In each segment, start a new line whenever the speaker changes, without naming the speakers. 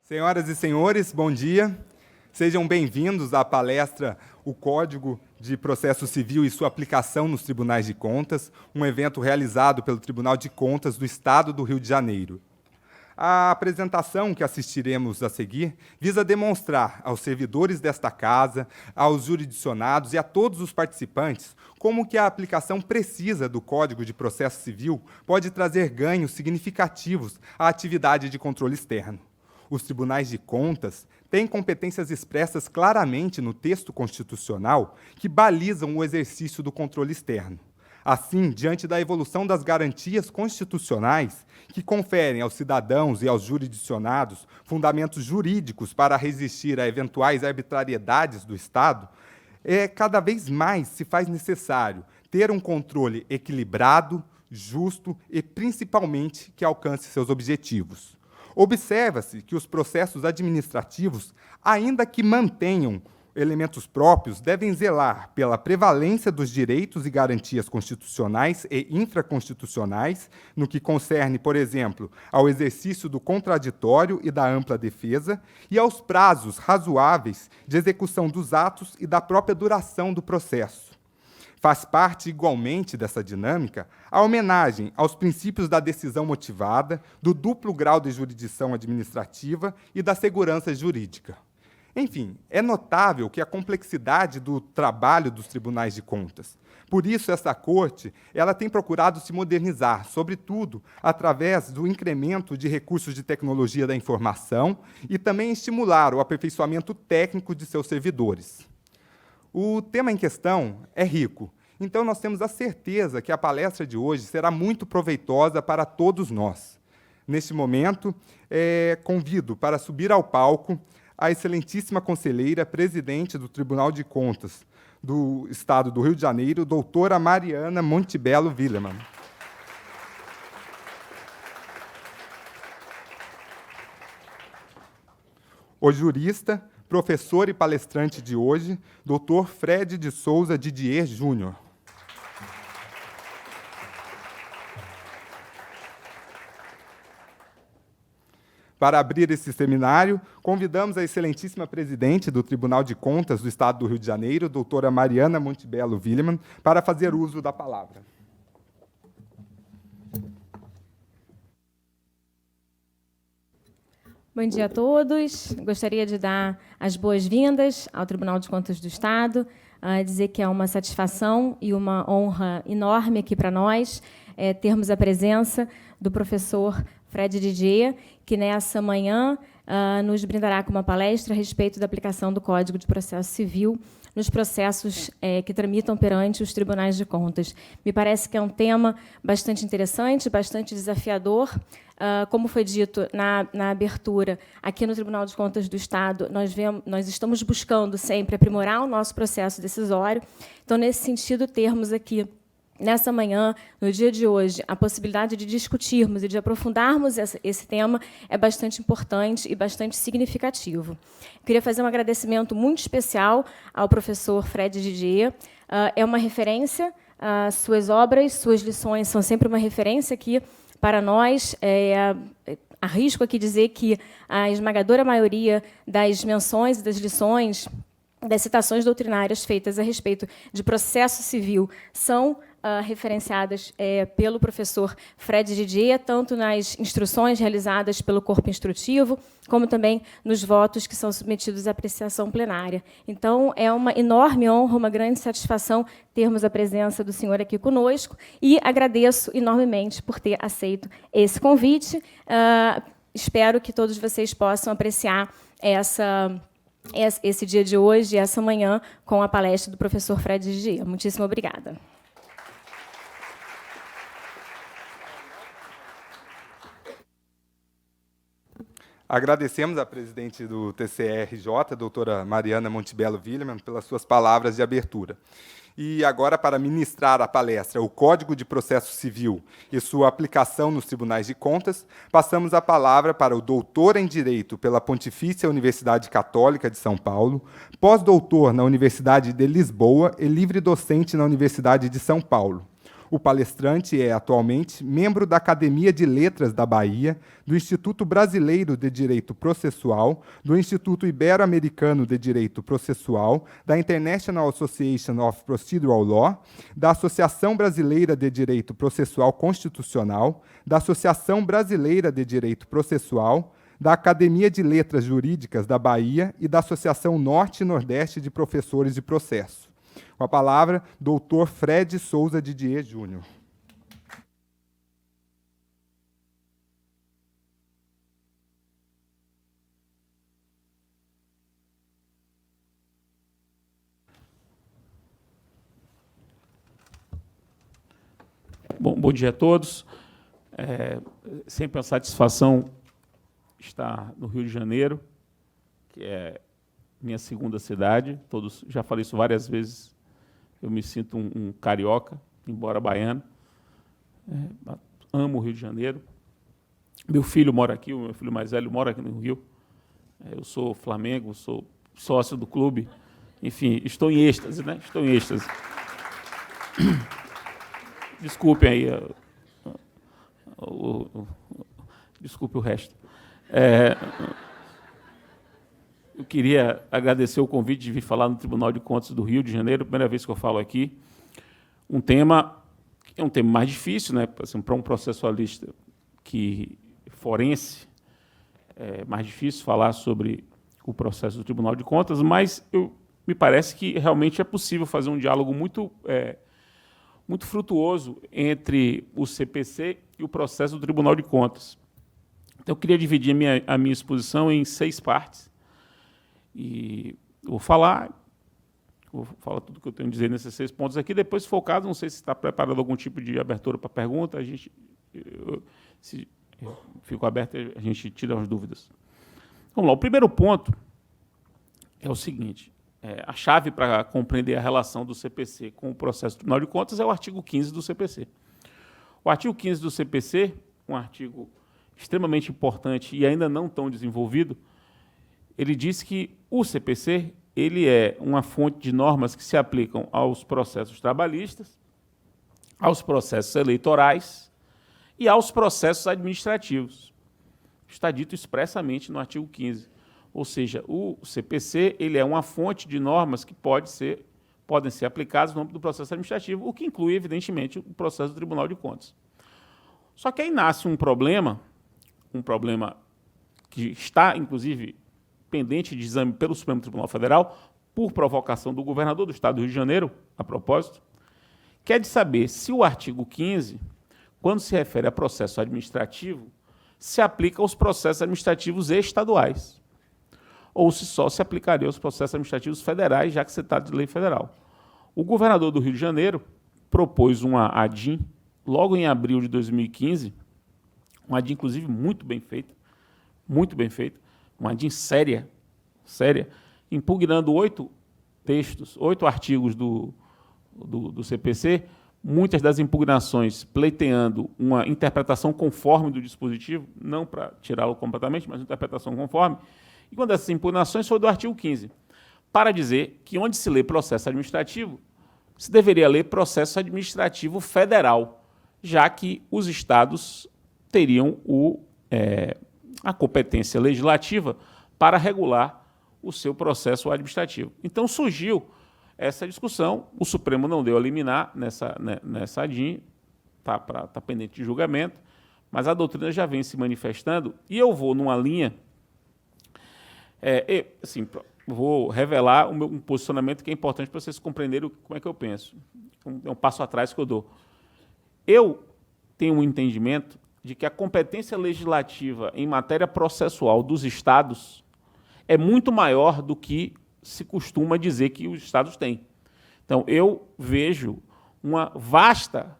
Senhoras e senhores, bom dia. Sejam bem-vindos à palestra O Código de Processo Civil e sua aplicação nos Tribunais de Contas, um evento realizado pelo Tribunal de Contas do Estado do Rio de Janeiro. A apresentação que assistiremos a seguir visa demonstrar aos servidores desta casa, aos jurisdicionados e a todos os participantes como que a aplicação precisa do Código de Processo Civil pode trazer ganhos significativos à atividade de controle externo. Os tribunais de contas têm competências expressas claramente no texto constitucional que balizam o exercício do controle externo. Assim, diante da evolução das garantias constitucionais que conferem aos cidadãos e aos jurisdicionados fundamentos jurídicos para resistir a eventuais arbitrariedades do Estado, cada vez mais se faz necessário ter um controle equilibrado, justo e, principalmente, que alcance seus objetivos. Observa-se que os processos administrativos, ainda que mantenham elementos próprios, devem zelar pela prevalência dos direitos e garantias constitucionais e infraconstitucionais, no que concerne, por exemplo, ao exercício do contraditório e da ampla defesa, e aos prazos razoáveis de execução dos atos e da própria duração do processo. Faz parte, igualmente, dessa dinâmica a homenagem aos princípios da decisão motivada, do duplo grau de jurisdição administrativa e da segurança jurídica. Enfim, é notável que a complexidade do trabalho dos tribunais de contas. Por isso, essa Corte tem procurado se modernizar, sobretudo através do incremento de recursos de tecnologia da informação e também estimular o aperfeiçoamento técnico de seus servidores. O tema em questão é rico, então nós temos a certeza que a palestra de hoje será muito proveitosa para todos nós. Neste momento, convido para subir ao palco a excelentíssima conselheira, presidente do Tribunal de Contas do Estado do Rio de Janeiro, doutora Mariana Montebello Willemann. O jurista, professor e palestrante de hoje, Dr. Fred de Souza Didier Júnior. Para abrir esse seminário, convidamos a excelentíssima presidente do Tribunal de Contas do Estado do Rio de Janeiro, doutora Mariana Montebello Willemann, para fazer uso da palavra.
Bom dia a todos. Gostaria de dar as boas-vindas ao Tribunal de Contas do Estado, dizer que é uma satisfação e uma honra enorme aqui para nós termos a presença do professor Fred Didier, que nessa manhã nos brindará com uma palestra a respeito da aplicação do Código de Processo Civil nos processos que tramitam perante os tribunais de contas. Me parece que é um tema bastante interessante, bastante desafiador. Como foi dito na abertura, aqui no Tribunal de Contas do Estado, nós estamos buscando sempre aprimorar o nosso processo decisório. Então, nesse sentido, termos aqui, nessa manhã, no dia de hoje, a possibilidade de discutirmos e de aprofundarmos esse tema é bastante importante e bastante significativo. Queria fazer um agradecimento muito especial ao professor Fred Didier. É uma referência, suas obras, suas lições são sempre uma referência aqui para nós. Arrisco aqui dizer que a esmagadora maioria das menções e das lições, das citações doutrinárias feitas a respeito de processo civil são referenciadas pelo professor Fred Didier, tanto nas instruções realizadas pelo corpo instrutivo, como também nos votos que são submetidos à apreciação plenária. Então, é uma enorme honra, uma grande satisfação termos a presença do senhor aqui conosco e agradeço enormemente por ter aceito esse convite. Espero que todos vocês possam apreciar esse dia de hoje e essa manhã com a palestra do professor Fred Didier. Muitíssimo obrigada.
Agradecemos à presidente do TCE-RJ, doutora Mariana Montebello Willemann, pelas suas palavras de abertura. E agora, para ministrar a palestra O Código de Processo Civil e sua aplicação nos Tribunais de Contas, passamos a palavra para o doutor em Direito pela Pontifícia Universidade Católica de São Paulo, pós-doutor na Universidade de Lisboa e livre docente na Universidade de São Paulo. O palestrante é, atualmente, membro da Academia de Letras da Bahia, do Instituto Brasileiro de Direito Processual, do Instituto Ibero-Americano de Direito Processual, da International Association of Procedural Law, da Associação Brasileira de Direito Processual Constitucional, da Associação Brasileira de Direito Processual, da Academia de Letras Jurídicas da Bahia e da Associação Norte e Nordeste de Professores de Processo. Com a palavra, doutor Fred Souza Didier Júnior.
Bom dia a todos. Sempre uma satisfação estar no Rio de Janeiro, que é minha segunda cidade. Todos, já falei isso várias vezes. Eu me sinto um carioca, embora baiano. Amo o Rio de Janeiro. Meu filho mora aqui, o meu filho mais velho mora aqui no Rio. Eu sou Flamengo, sou sócio do clube. Enfim, estou em êxtase, né? Estou em êxtase. Desculpem aí. Desculpe o resto. Eu queria agradecer o convite de vir falar no Tribunal de Contas do Rio de Janeiro, primeira vez que eu falo aqui. Um tema que é um tema mais difícil, né? Assim, para um processualista forense, é mais difícil falar sobre o processo do Tribunal de Contas, mas me parece que realmente é possível fazer um diálogo muito frutuoso entre o CPC e o processo do Tribunal de Contas. Então, eu queria dividir a minha exposição em 6 partes. E vou falar tudo que eu tenho a dizer nesses 6 pontos aqui. Depois, se for o caso, não sei se está preparado algum tipo de abertura para pergunta, se fico aberto, a gente tira as dúvidas. Vamos lá. O primeiro ponto é o seguinte. A chave para compreender a relação do CPC com o processo do Tribunal de Contas é o artigo 15 do CPC. O artigo 15 do CPC, um artigo extremamente importante e ainda não tão desenvolvido, ele diz que o CPC ele é uma fonte de normas que se aplicam aos processos trabalhistas, aos processos eleitorais e aos processos administrativos. Está dito expressamente no artigo 15. Ou seja, o CPC ele é uma fonte de normas que podem ser aplicadas no âmbito do processo administrativo, o que inclui, evidentemente, o processo do Tribunal de Contas. Só que aí nasce um problema que está, inclusive, pendente de exame pelo Supremo Tribunal Federal, por provocação do governador do Estado do Rio de Janeiro, a propósito, que é de saber se o artigo 15, quando se refere a processo administrativo, se aplica aos processos administrativos estaduais, ou se só se aplicaria aos processos administrativos federais, já que se trata de lei federal. O governador do Rio de Janeiro propôs uma ADIM, logo em abril de 2015, uma ADIM, inclusive, muito bem feita, uma ADIM séria, impugnando 8 artigos do CPC, muitas das impugnações pleiteando uma interpretação conforme do dispositivo, não para tirá-lo completamente, mas uma interpretação conforme. E uma dessas impugnações foi do artigo 15, para dizer que onde se lê processo administrativo, se deveria ler processo administrativo federal, já que os estados teriam a competência legislativa para regular o seu processo administrativo. Então, surgiu essa discussão, o Supremo não deu a liminar nessa ADIM, está pendente de julgamento, mas a doutrina já vem se manifestando, e eu vou numa linha, vou revelar um posicionamento que é importante para vocês compreenderem como é que eu penso. É um passo atrás que eu dou. Eu tenho um entendimento de que a competência legislativa em matéria processual dos estados é muito maior do que se costuma dizer que os estados têm. Então, eu vejo uma vasta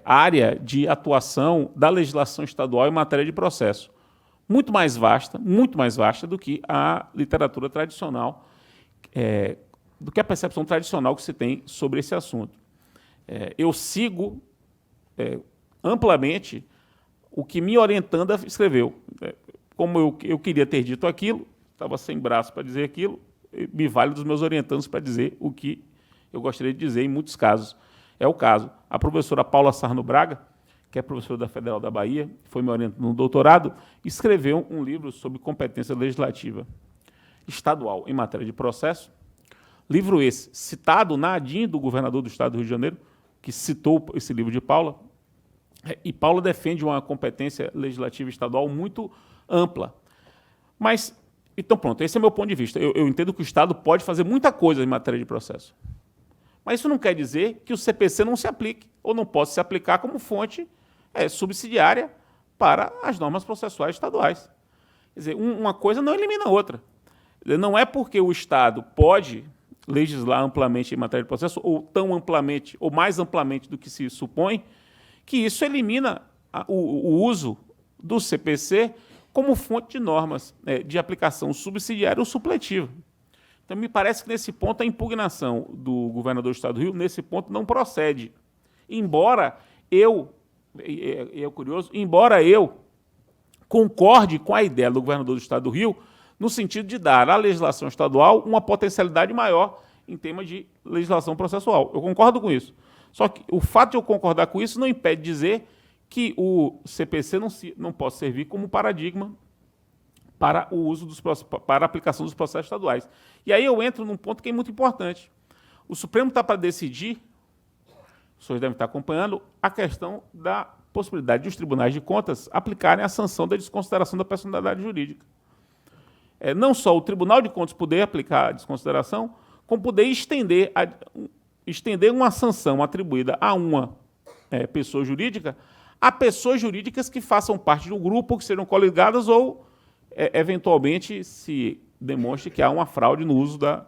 área de atuação da legislação estadual em matéria de processo. Muito mais vasta do que a literatura tradicional, do que a percepção tradicional que se tem sobre esse assunto. Eu sigo amplamente o que me orientanda escreveu. Como eu queria ter dito aquilo, estava sem braço para dizer aquilo, me vale dos meus orientandos para dizer o que eu gostaria de dizer em muitos casos. É o caso. A professora Paula Sarno Braga, que é professora da Federal da Bahia, foi me orientando no doutorado, escreveu um livro sobre competência legislativa estadual em matéria de processo. Livro esse, citado na ADIM do governador do estado do Rio de Janeiro, que citou esse livro de Paula. E Paula defende uma competência legislativa estadual muito ampla. Mas, então pronto, esse é o meu ponto de vista. Eu entendo que o Estado pode fazer muita coisa em matéria de processo. Mas isso não quer dizer que o CPC não se aplique, ou não possa se aplicar como fonte subsidiária para as normas processuais estaduais. Quer dizer, uma coisa não elimina a outra. Não é porque o Estado pode legislar amplamente em matéria de processo, ou tão amplamente, ou mais amplamente do que se supõe, que isso elimina o uso do CPC como fonte de normas de aplicação subsidiária ou supletiva. Então, me parece que, nesse ponto, a impugnação do governador do Estado do Rio, nesse ponto, não procede. Embora eu concorde com a ideia do governador do Estado do Rio, no sentido de dar à legislação estadual uma potencialidade maior em tema de legislação processual. Eu concordo com isso. Só que o fato de eu concordar com isso não impede de dizer que o CPC não possa servir como paradigma para o uso para a aplicação dos processos estaduais. E aí eu entro num ponto que é muito importante. O Supremo está para decidir, os senhores devem estar acompanhando, a questão da possibilidade de os tribunais de contas aplicarem a sanção da desconsideração da personalidade jurídica. Não só o Tribunal de Contas poder aplicar a desconsideração, como poder estender uma sanção atribuída a uma pessoa jurídica a pessoas jurídicas que façam parte de um grupo, que sejam coligadas ou, eventualmente, se demonstre que há uma fraude no uso da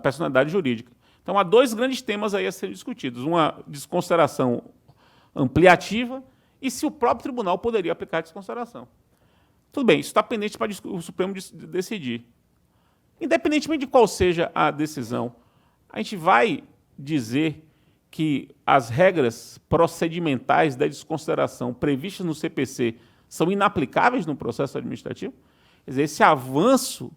personalidade jurídica. Então, há dois grandes temas aí a serem discutidos. Uma desconsideração ampliativa e se o próprio tribunal poderia aplicar a desconsideração. Tudo bem, isso está pendente para o Supremo decidir. Independentemente de qual seja a decisão, a gente vai dizer que as regras procedimentais da desconsideração previstas no CPC são inaplicáveis no processo administrativo? Quer dizer, esse avanço,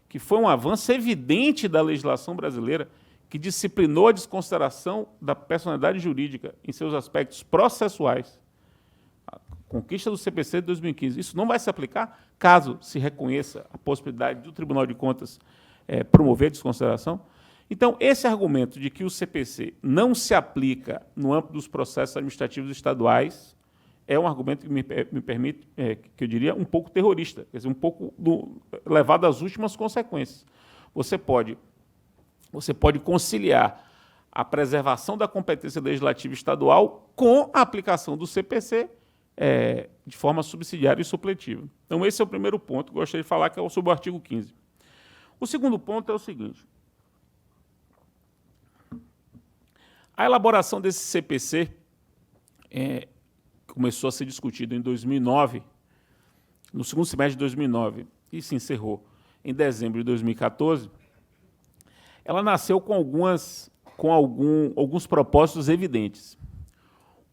que foi um avanço evidente da legislação brasileira, que disciplinou a desconsideração da personalidade jurídica em seus aspectos processuais, a conquista do CPC de 2015, isso não vai se aplicar caso se reconheça a possibilidade do Tribunal de Contas promover a desconsideração? Então, esse argumento de que o CPC não se aplica no âmbito dos processos administrativos estaduais é um argumento que me permite, que eu diria, um pouco terrorista, quer dizer, um pouco levado às últimas consequências. Você pode conciliar a preservação da competência legislativa estadual com a aplicação do CPC de forma subsidiária e supletiva. Então, esse é o primeiro ponto que eu gostaria de falar, que é sobre o artigo 15. O segundo ponto é o seguinte. A elaboração desse CPC começou a ser discutido em 2009, no segundo semestre de 2009, e se encerrou em dezembro de 2014, ela nasceu com alguns propósitos evidentes.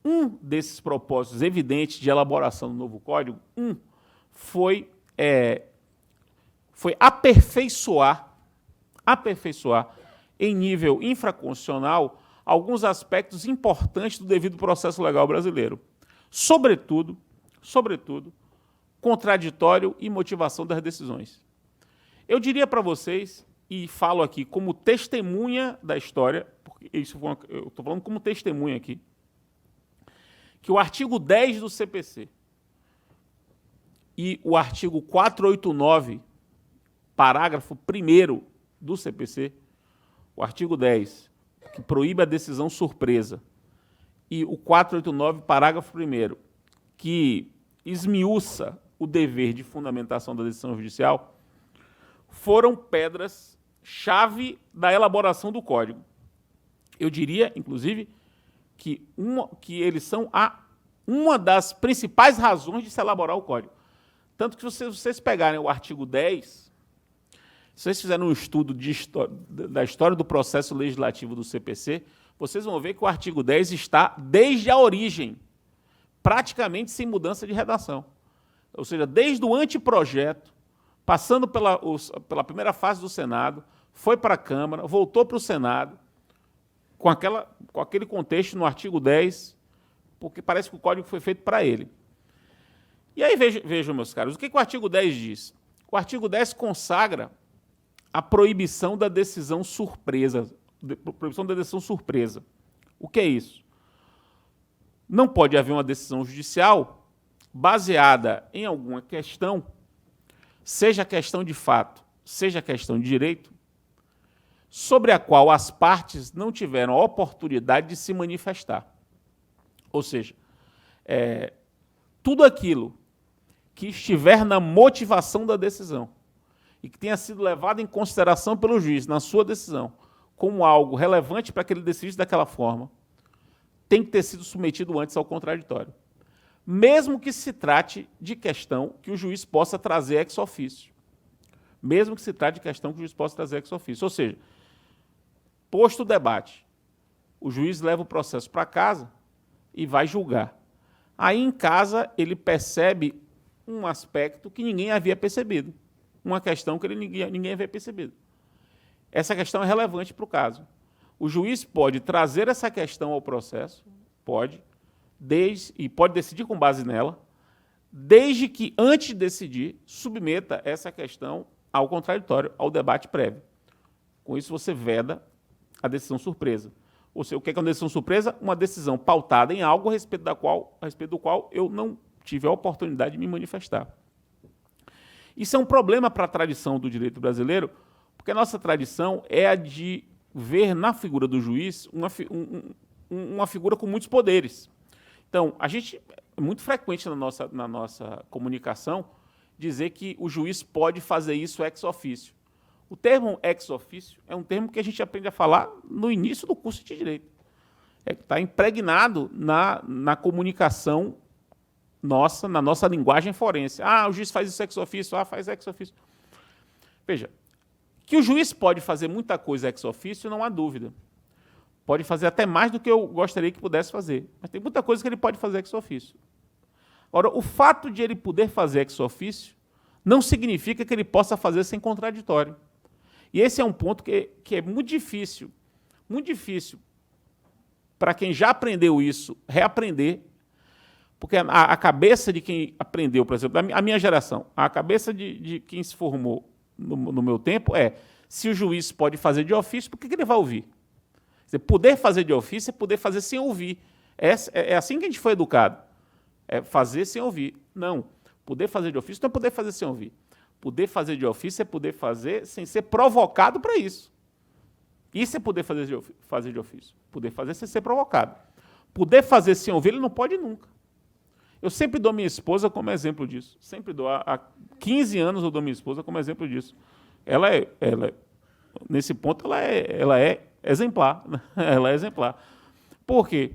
Um desses propósitos evidentes de elaboração do novo Código, foi aperfeiçoar em nível infraconstitucional alguns aspectos importantes do devido processo legal brasileiro. Sobretudo, contraditório e motivação das decisões. Eu diria para vocês, e falo aqui como testemunha da história, porque eu estou falando como testemunha aqui, que o artigo 10 do CPC e o artigo 489, parágrafo 1º do CPC, o artigo 10, que proíbe a decisão surpresa, e o 489, parágrafo 1º, que esmiuça o dever de fundamentação da decisão judicial, foram pedras-chave da elaboração do Código. Eu diria, inclusive, que eles são uma das principais razões de se elaborar o Código. Tanto que, se vocês pegarem o artigo 10, se vocês fizerem um estudo da história do processo legislativo do CPC, vocês vão ver que o artigo 10 está, desde a origem, praticamente sem mudança de redação. Ou seja, desde o anteprojeto, passando pela primeira fase do Senado, foi para a Câmara, voltou para o Senado, com aquele contexto no artigo 10, porque parece que o código foi feito para ele. E aí, vejam, meus caros, o que o artigo 10 diz? O artigo 10 consagra a proibição da decisão surpresa. Proibição da decisão surpresa. O que é isso? Não pode haver uma decisão judicial baseada em alguma questão, seja questão de fato, seja questão de direito, sobre a qual as partes não tiveram a oportunidade de se manifestar. Ou seja, tudo aquilo que estiver na motivação da decisão e que tenha sido levado em consideração pelo juiz na sua decisão como algo relevante para que ele decidisse daquela forma, tem que ter sido submetido antes ao contraditório. Mesmo que se trate de questão que o juiz possa trazer ex officio. Mesmo que se trate de questão que o juiz possa trazer ex officio. Ou seja, posto o debate, o juiz leva o processo para casa e vai julgar. Aí, em casa, ele percebe um aspecto que ninguém havia percebido, uma questão que ninguém havia percebido. Essa questão é relevante para o caso. O juiz pode trazer essa questão ao processo, pode decidir com base nela, desde que, antes de decidir, submeta essa questão ao contraditório, ao debate prévio. Com isso, você veda a decisão surpresa. Ou seja, o que é uma decisão surpresa? Uma decisão pautada em algo a respeito do qual eu não tive a oportunidade de me manifestar. Isso é um problema para a tradição do direito brasileiro, porque a nossa tradição é a de ver na figura do juiz uma figura com muitos poderes. Então, é muito frequente na nossa comunicação dizer que o juiz pode fazer isso ex officio. O termo ex officio é um termo que a gente aprende a falar no início do curso de Direito. Está impregnado na comunicação nossa, na nossa linguagem forense. O juiz faz isso ex officio, faz ex officio. Veja, que o juiz pode fazer muita coisa ex officio, não há dúvida. Pode fazer até mais do que eu gostaria que pudesse fazer. Mas tem muita coisa que ele pode fazer ex officio. Agora, o fato de ele poder fazer ex officio não significa que ele possa fazer sem contraditório. E esse é um ponto que é muito difícil para quem já aprendeu isso, reaprender, porque a cabeça de quem aprendeu, por exemplo, a minha geração, a cabeça de quem se formou no meu tempo se o juiz pode fazer de ofício, por que ele vai ouvir? Quer dizer, poder fazer de ofício é poder fazer sem ouvir. É assim que a gente foi educado. É fazer sem ouvir. Não. Poder fazer de ofício não é poder fazer sem ouvir. Poder fazer de ofício é poder fazer sem ser provocado para isso. Isso é poder fazer de ofício. Poder fazer sem ser provocado. Poder fazer sem ouvir, ele não pode nunca. Eu sempre dou minha esposa como exemplo disso. Sempre dou. Há 15 anos eu dou minha esposa como exemplo disso. Nesse ponto, ela é exemplar. Ela é exemplar. Por quê?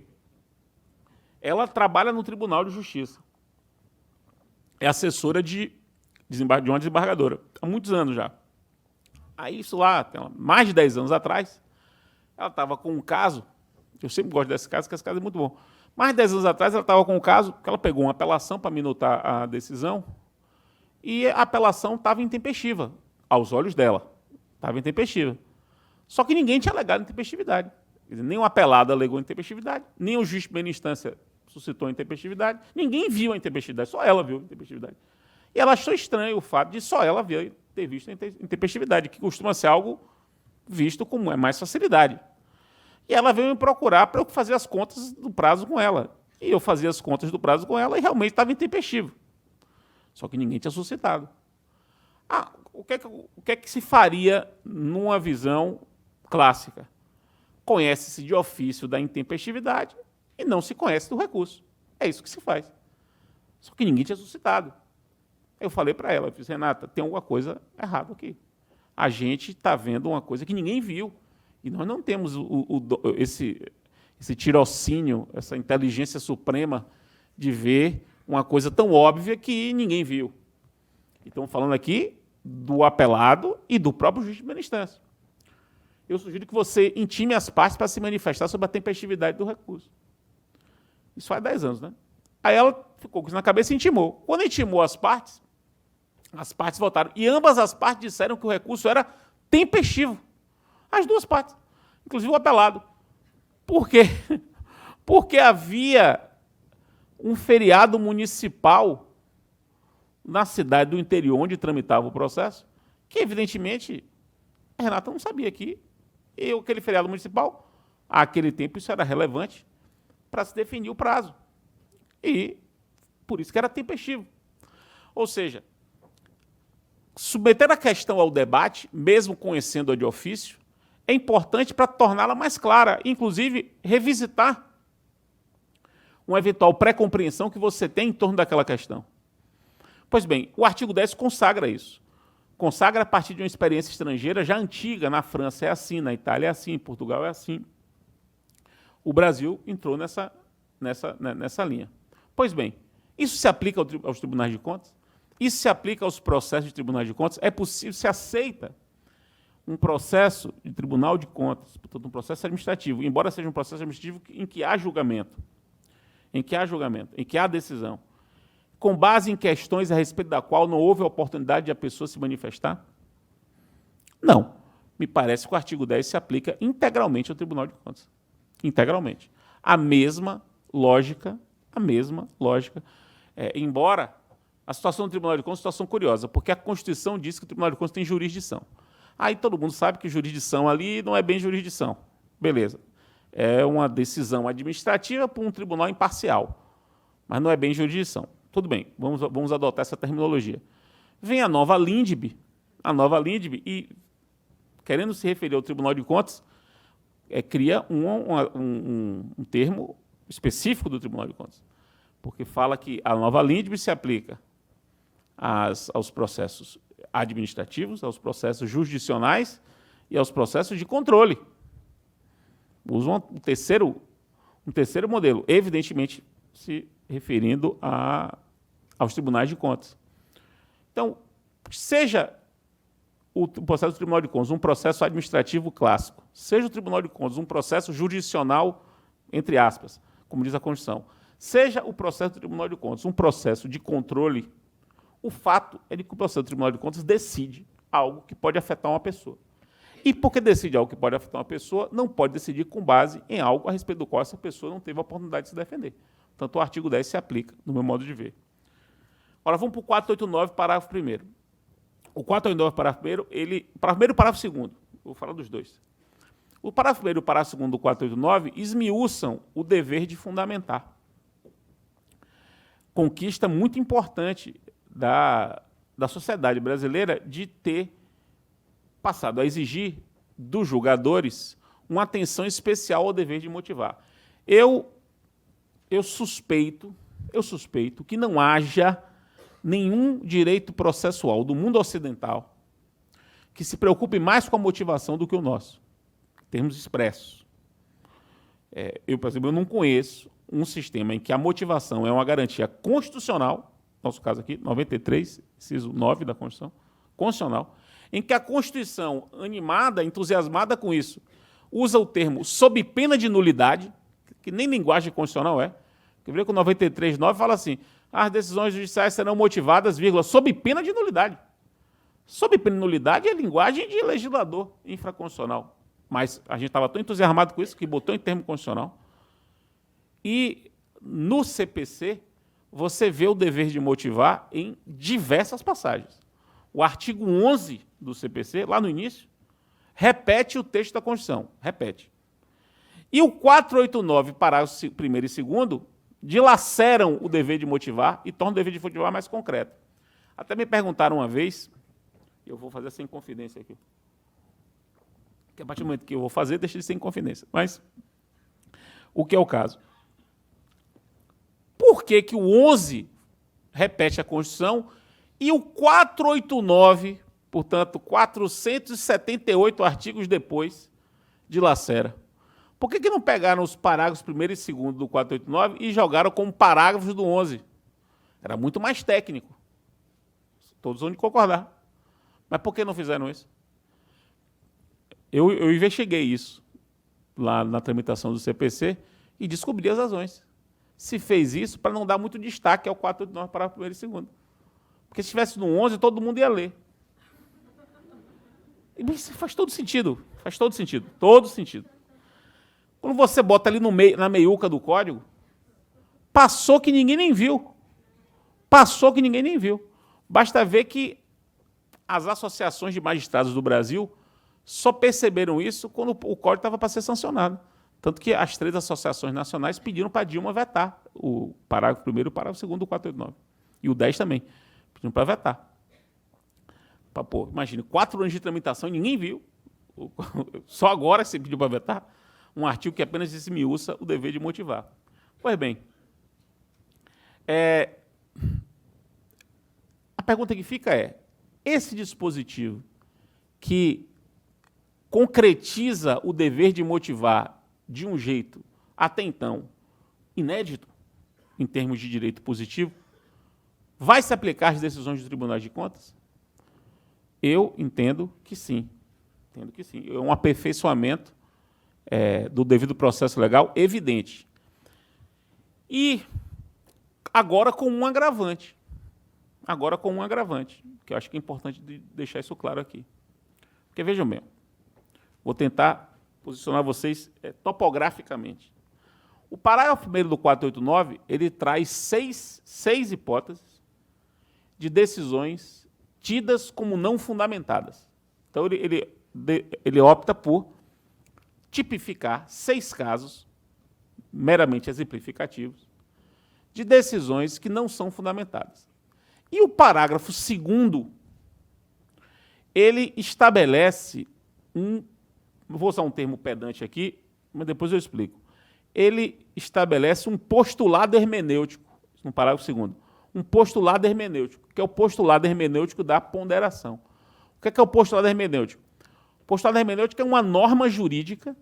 Ela trabalha no Tribunal de Justiça. É assessora de uma desembargadora. Há muitos anos já. Aí, isso lá, mais de 10 anos atrás, ela estava com um caso, eu sempre gosto desse caso, porque esse caso é muito bom. Mais de 10 anos atrás, ela estava com um caso que ela pegou uma apelação para minutar a decisão e a apelação estava intempestiva, aos olhos dela. Estava intempestiva. Só que ninguém tinha alegado intempestividade. Quer dizer, nem o apelado alegou intempestividade, nem o juiz de primeira instância suscitou intempestividade, ninguém viu a intempestividade, só ela viu a intempestividade. E ela achou estranho o fato de só ela ter visto a intempestividade, que costuma ser algo visto com mais facilidade. E ela veio me procurar para eu fazer as contas do prazo com ela. E eu fazia as contas do prazo com ela e realmente estava intempestivo. Só que ninguém tinha suscitado. O que é que se faria numa visão clássica? Conhece-se de ofício da intempestividade e não se conhece do recurso. É isso que se faz. Só que ninguém tinha suscitado. Eu falei para ela, eu disse, Renata, tem alguma coisa errada aqui. A gente está vendo uma coisa que ninguém viu. E nós não temos esse tirocínio, essa inteligência suprema de ver uma coisa tão óbvia que ninguém viu. E estamos falando aqui do apelado e do próprio juiz de primeira instância. Eu sugiro que você intime as partes para se manifestar sobre a tempestividade do recurso. Isso faz 10 anos, né? Aí ela ficou com isso na cabeça e intimou. Quando intimou as partes votaram. E ambas as partes disseram que o recurso era tempestivo. As duas partes. Inclusive o apelado. Por quê? Porque havia um feriado municipal na cidade do interior onde tramitava o processo, que, evidentemente, a Renata não sabia que aquele feriado municipal, àquele tempo, isso era relevante para se definir o prazo. E por isso que era tempestivo. Ou seja, submeter a questão ao debate, mesmo conhecendo-a de ofício, é importante para torná-la mais clara, inclusive revisitar uma eventual pré-compreensão que você tem em torno daquela questão. Pois bem, o artigo 10 consagra isso. Consagra a partir de uma experiência estrangeira já antiga. Na França é assim, na Itália é assim, em Portugal é assim. O Brasil entrou nessa linha. Pois bem, isso se aplica aos tribunais de contas? Isso se aplica aos processos de tribunais de contas? É possível, se aceita um processo de tribunal de contas, portanto, um processo administrativo, embora seja um processo administrativo em que há julgamento, em que há decisão, com base em questões a respeito da qual não houve a oportunidade de a pessoa se manifestar? Não. Me parece que o artigo 10 se aplica integralmente ao Tribunal de Contas. Integralmente. A mesma lógica, embora a situação do Tribunal de Contas é uma situação curiosa, porque a Constituição diz que o Tribunal de Contas tem jurisdição. Aí todo mundo sabe que jurisdição ali não é bem jurisdição. Beleza. É uma decisão administrativa por um tribunal imparcial, mas não é bem jurisdição. Tudo bem, vamos adotar essa terminologia. Vem a nova LINDB, e, querendo se referir ao Tribunal de Contas, cria um termo específico do Tribunal de Contas, porque fala que a nova LINDB se aplica aos processos administrativos, aos processos jurisdicionais e aos processos de controle. Usam um terceiro modelo, evidentemente se referindo aos tribunais de contas. Então, seja o processo do Tribunal de Contas um processo administrativo clássico, seja o Tribunal de Contas um processo jurisdicional, entre aspas, como diz a Constituição, seja o processo do Tribunal de Contas um processo de controle, o fato é de que o processo do Tribunal de Contas decide algo que pode afetar uma pessoa. E porque decide algo que pode afetar uma pessoa, não pode decidir com base em algo a respeito do qual essa pessoa não teve a oportunidade de se defender. Portanto, o artigo 10 se aplica, no meu modo de ver. Agora, vamos para o 489, parágrafo 1º. O 489, parágrafo 1º, parágrafo 1º e parágrafo 2º. Vou falar dos dois. O parágrafo 1º e o parágrafo 2º do 489 esmiuçam o dever de fundamentar. Conquista muito importante da sociedade brasileira de ter passado a exigir dos julgadores uma atenção especial ao dever de motivar. Eu suspeito que não haja nenhum direito processual do mundo ocidental que se preocupe mais com a motivação do que o nosso, em termos expressos. Por exemplo, eu não conheço um sistema em que a motivação é uma garantia constitucional, nosso caso aqui, 93, inciso 9 da Constituição, constitucional, em que a Constituição, animada, entusiasmada com isso, usa o termo sob pena de nulidade, que nem linguagem constitucional é. Quer ver que o 93.9 fala assim, as decisões judiciais serão motivadas, sob pena de nulidade. Sob pena de nulidade é linguagem de legislador infraconstitucional. Mas a gente estava tão entusiasmado com isso que botou em termo constitucional. E no CPC, você vê o dever de motivar em diversas passagens. O artigo 11 do CPC, lá no início, repete o texto da Constituição. Repete. E o 489, parágrafos 1º e 2º, dilaceram o dever de motivar e tornam o dever de motivar mais concreto. Até me perguntaram uma vez, eu vou fazer sem confidência aqui, que a partir do momento que eu vou fazer, deixa de ser em confidência. Mas o que é o caso? Por que que o 11 repete a Constituição e o 489, portanto, 478 artigos depois, dilacera? Por que não pegaram os parágrafos 1º e 2º do 489 e jogaram como parágrafos do 11? Era muito mais técnico. Todos vão concordar. Mas por que não fizeram isso? Eu investiguei isso lá na tramitação do CPC e descobri as razões. Se fez isso para não dar muito destaque ao 489, parágrafo 1º e 2º. Porque se estivesse no 11, todo mundo ia ler. E isso faz todo sentido. Faz todo sentido. Todo sentido. Quando você bota ali no meio, na meiuca do código, passou que ninguém nem viu. Passou que ninguém nem viu. Basta ver que as associações de magistrados do Brasil só perceberam isso quando o código estava para ser sancionado. Tanto que as 3 associações nacionais pediram para Dilma vetar o parágrafo 1º e o parágrafo 2º do 489. E o 10 também. Pediram para vetar. Pô, imagine, 4 anos de tramitação e ninguém viu. Só agora você pediu para vetar um artigo que apenas esmiuça o dever de motivar. Pois bem, a pergunta que fica é, esse dispositivo que concretiza o dever de motivar de um jeito, até então, inédito, em termos de direito positivo, vai se aplicar às decisões dos tribunais de contas? Eu entendo que sim. Entendo que sim. É um aperfeiçoamento do devido processo legal evidente. E agora com um agravante. Agora com um agravante, que eu acho que é importante deixar isso claro aqui. Porque, vejam bem, vou tentar posicionar vocês topograficamente. O parágrafo 1º do 489, ele traz seis hipóteses de decisões tidas como não fundamentadas. Então, ele opta por tipificar 6 casos, meramente exemplificativos, de decisões que não são fundamentadas. E o parágrafo 2º, ele estabelece vou usar um termo pedante aqui, mas depois eu explico. Ele estabelece um postulado hermenêutico, no parágrafo 2º, um postulado hermenêutico, que é o postulado hermenêutico da ponderação. O que é o postulado hermenêutico? O postulado hermenêutico é uma norma jurídica,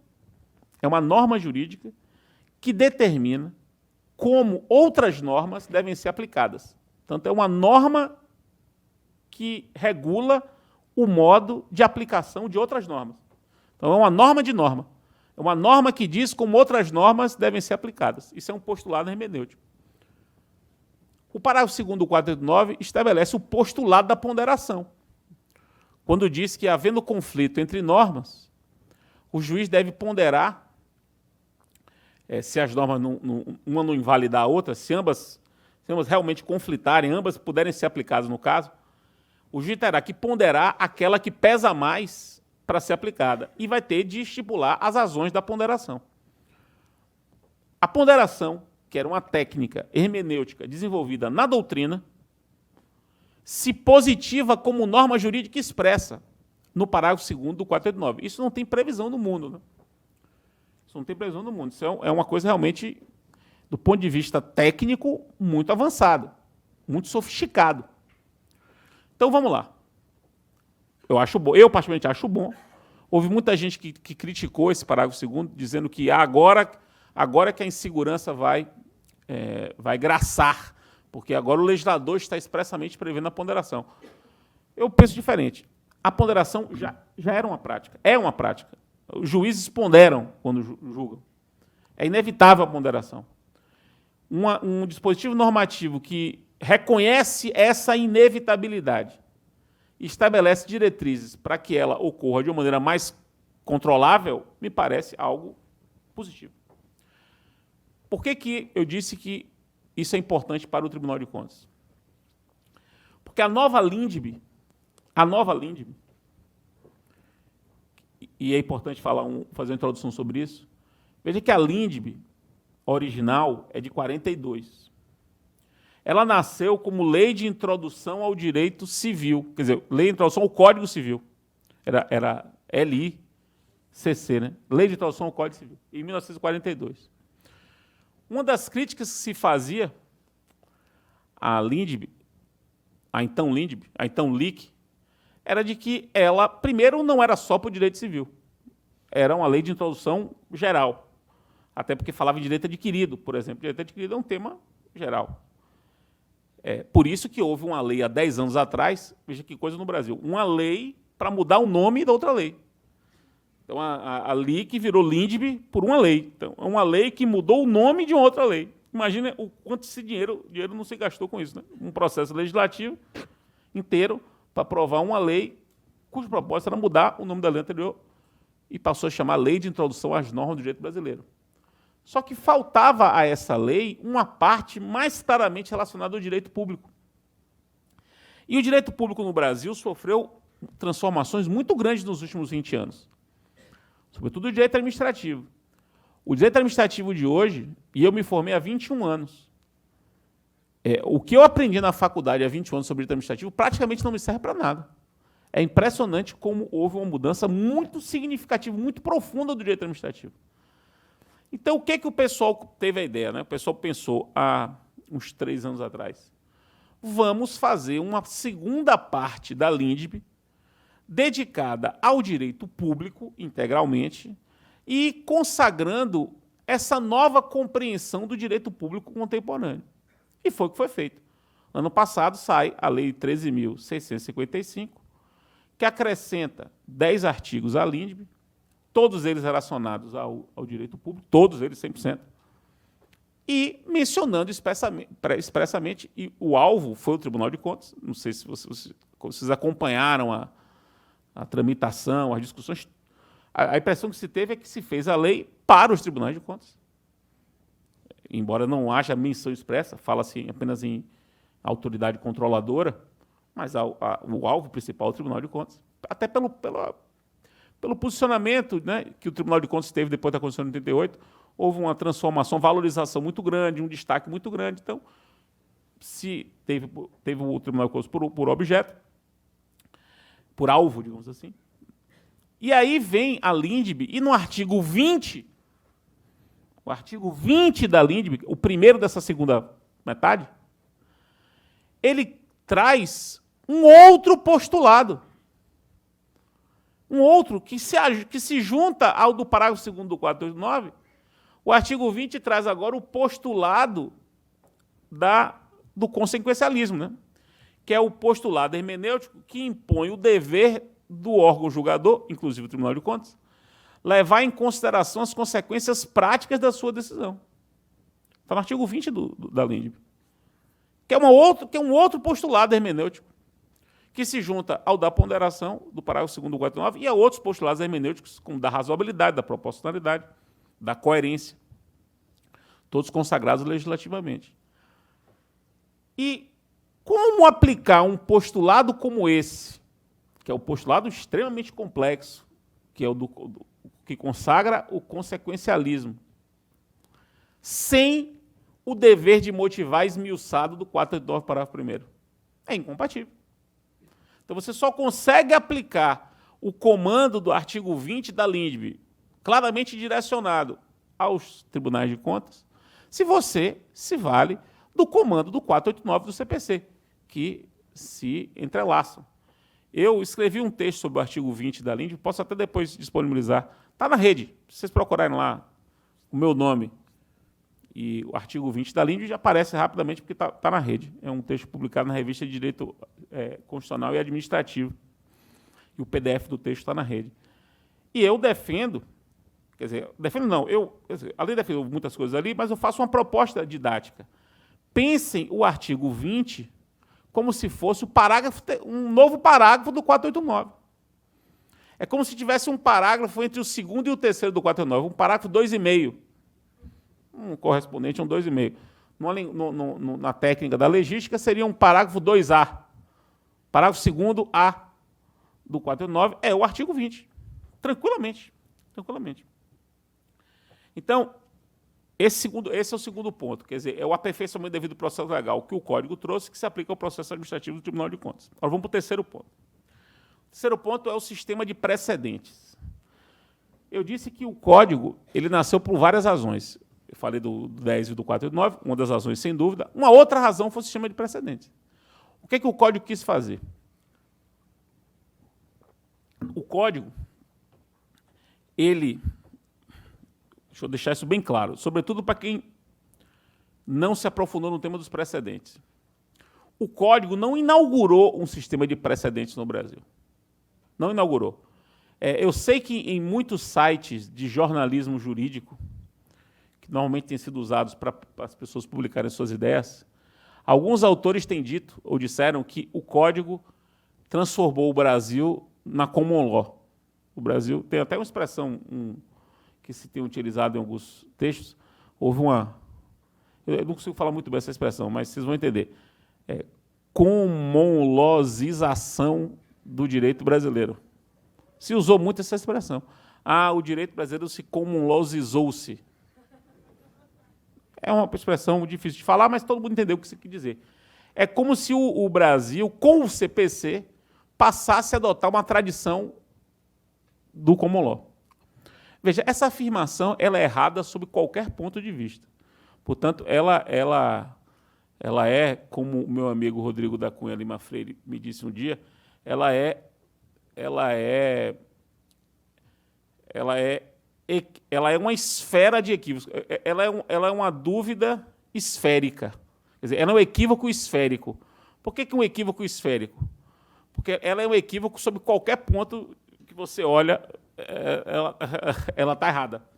que determina como outras normas devem ser aplicadas. Portanto, é uma norma que regula o modo de aplicação de outras normas. Então, é uma norma de norma. É uma norma que diz como outras normas devem ser aplicadas. Isso é um postulado hermenêutico. O parágrafo 2º do 489 estabelece o postulado da ponderação, quando diz que, havendo conflito entre normas, o juiz deve ponderar se as normas uma não invalidar a outra, se ambas realmente conflitarem, ambas puderem ser aplicadas no caso, o juiz terá que ponderar aquela que pesa mais para ser aplicada e vai ter de estipular as razões da ponderação. A ponderação, que era uma técnica hermenêutica desenvolvida na doutrina, se positiva como norma jurídica expressa no parágrafo 2º do 489. Isso não tem previsão no mundo, né? Isso não tem previsão no mundo. Isso é uma coisa realmente, do ponto de vista técnico, muito avançado, muito sofisticado. Então, vamos lá. Eu particularmente acho bom. Houve muita gente que criticou esse parágrafo 2º, dizendo que agora que a insegurança vai graçar, porque agora o legislador está expressamente prevendo a ponderação. Eu penso diferente. A ponderação já era uma prática, é uma prática. Os juízes ponderam quando julgam. É inevitável a ponderação. Um dispositivo normativo que reconhece essa inevitabilidade e estabelece diretrizes para que ela ocorra de uma maneira mais controlável, me parece algo positivo. Por que eu disse que isso é importante para o Tribunal de Contas? Porque a nova LINDB, e é importante fazer uma introdução sobre isso, veja que a LINDB original é de 42. Ela nasceu como Lei de Introdução ao Direito Civil, quer dizer, Lei de Introdução ao Código Civil. Era LICC, né? Lei de Introdução ao Código Civil, em 1942. Uma das críticas que se fazia à LINDB, a então LIC, era de que ela, primeiro, não era só para o direito civil. Era uma lei de introdução geral. Até porque falava em direito adquirido, por exemplo. Direito adquirido é um tema geral. Por isso que houve uma lei há 10 anos atrás, veja que coisa no Brasil, uma lei para mudar o nome da outra lei. Então, a LIC virou LINDB por uma lei. Então, é uma lei que mudou o nome de outra lei. Imagina o quanto esse dinheiro não se gastou com isso, né? Um processo legislativo inteiro para aprovar uma lei cujo propósito era mudar o nome da lei anterior e passou a chamar Lei de Introdução às Normas do Direito Brasileiro. Só que faltava a essa lei uma parte mais claramente relacionada ao direito público. E o direito público no Brasil sofreu transformações muito grandes nos últimos 20 anos, sobretudo o direito administrativo. O direito administrativo de hoje, e eu me formei há 21 anos, o que eu aprendi na faculdade há 21 anos sobre direito administrativo praticamente não me serve para nada. É impressionante como houve uma mudança muito significativa, muito profunda do direito administrativo. Então, o que o pessoal teve a ideia? Né? O pessoal pensou há uns 3 anos atrás. Vamos fazer uma segunda parte da LINDB dedicada ao direito público, integralmente, e consagrando essa nova compreensão do direito público contemporâneo. E foi o que foi feito. Ano passado sai a Lei 13.655, que acrescenta 10 artigos à LINDB, todos eles relacionados ao direito público, todos eles 100%, e mencionando expressamente, e o alvo foi o Tribunal de Contas, não sei se vocês acompanharam a tramitação, as discussões, a impressão que se teve é que se fez a lei para os tribunais de contas. Embora não haja menção expressa, fala-se apenas em autoridade controladora, mas o alvo principal é o Tribunal de Contas. Até pelo posicionamento, né, que o Tribunal de Contas teve depois da Constituição de 88, houve uma transformação, valorização muito grande, um destaque muito grande. Então, se teve o Tribunal de Contas por objeto, por alvo, digamos assim. E aí vem a LINDB, e no artigo 20, o artigo 20 da LINDB, o primeiro dessa segunda metade, ele traz um outro postulado. Um outro que se junta ao do parágrafo 2º do 489. O artigo 20 traz agora o postulado do consequencialismo, né? Que é o postulado hermenêutico que impõe o dever do órgão julgador, inclusive o Tribunal de Contas, levar em consideração as consequências práticas da sua decisão. Está no artigo 20 da LINDB. Que é um outro postulado hermenêutico, que se junta ao da ponderação, do parágrafo 2º do 489, e a outros postulados hermenêuticos, como da razoabilidade, da proporcionalidade, da coerência, todos consagrados legislativamente. E como aplicar um postulado como esse, que é o postulado extremamente complexo, que é que consagra o consequencialismo, sem o dever de motivar esmiuçado do 489, parágrafo 1º? É incompatível. Então, você só consegue aplicar o comando do artigo 20 da LINDB, claramente direcionado aos tribunais de contas, se você se vale do comando do 489 do CPC, que se entrelaçam. Eu escrevi um texto sobre o artigo 20 da LINDB, posso até depois disponibilizar. Está na rede. Se vocês procurarem lá o meu nome e o artigo 20 da LINDB, já aparece rapidamente, porque está na rede. É um texto publicado na Revista de Direito Constitucional e Administrativo. E o PDF do texto está na rede. E eu defendo, além de defender muitas coisas ali, mas eu faço uma proposta didática. Pensem o artigo 20 como se fosse um novo parágrafo do 489. É como se tivesse um parágrafo entre o 2º e o 3º do 489, um parágrafo 2,5. Um correspondente a um 2,5. Na técnica da legística, seria um parágrafo 2A. Parágrafo 2º A do 489 é o artigo 20. Tranquilamente. Então, esse é o segundo ponto, quer dizer, é o aperfeiçoamento devido ao processo legal que o Código trouxe, que se aplica ao processo administrativo do Tribunal de Contas. Agora vamos para o terceiro ponto. O terceiro ponto é o sistema de precedentes. Eu disse que o Código ele nasceu por várias razões. Eu falei do 10 e do 489, uma das razões, sem dúvida. Uma outra razão foi o sistema de precedentes. O que o Código quis fazer? O Código, deixa eu deixar isso bem claro, sobretudo para quem não se aprofundou no tema dos precedentes. O Código não inaugurou um sistema de precedentes no Brasil. Não inaugurou. Eu sei que em muitos sites de jornalismo jurídico, que normalmente têm sido usados para as pessoas publicarem suas ideias, alguns autores têm dito ou disseram que o Código transformou o Brasil na common law. O Brasil tem até uma expressão que se tem utilizado em alguns textos. Houve uma... Eu não consigo falar muito bem essa expressão, mas vocês vão entender. Comonlosização do direito brasileiro. Se usou muito essa expressão. O direito brasileiro se comonlosizou-se. É uma expressão difícil de falar, mas todo mundo entendeu o que isso quer dizer. É como se o Brasil, com o CPC, passasse a adotar uma tradição do common law. Veja, essa afirmação ela é errada sob qualquer ponto de vista. Portanto, ela é, como o meu amigo Rodrigo da Cunha Lima Freire me disse um dia, ela é uma esfera de equívocos. Ela é uma dúvida esférica. Quer dizer, ela é um equívoco esférico. Por que um equívoco esférico? Porque ela é um equívoco sobre qualquer ponto que você olha, ela está errada.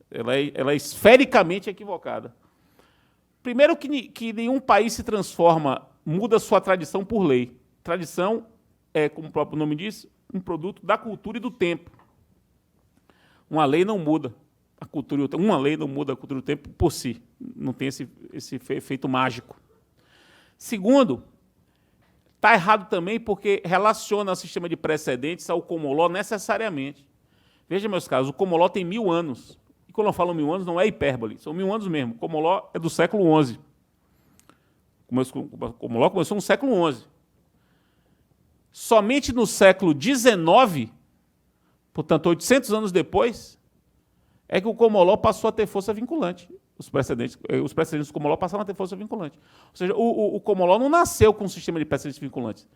Ela é esfericamente equivocada. Primeiro que nenhum país se transforma, muda sua tradição por lei. Tradição é, como o próprio nome diz, um produto da cultura e do tempo. Uma lei não muda a cultura e o tempo. Uma lei não muda a cultura e o tempo por si. Não tem esse efeito mágico. Segundo, está errado também porque relaciona o sistema de precedentes ao common law necessariamente. Veja, meus caros, o common law tem 1000 anos. E quando eu falo 1000 anos, não é hipérbole, são 1000 anos mesmo. O common law é do século XI. O common law começou no século XI. Somente no século XIX, portanto, 800 anos depois, é que o common law passou a ter força vinculante. Os precedentes do common law passaram a ter força vinculante. Ou seja, o common law não nasceu com um sistema de precedentes vinculantes.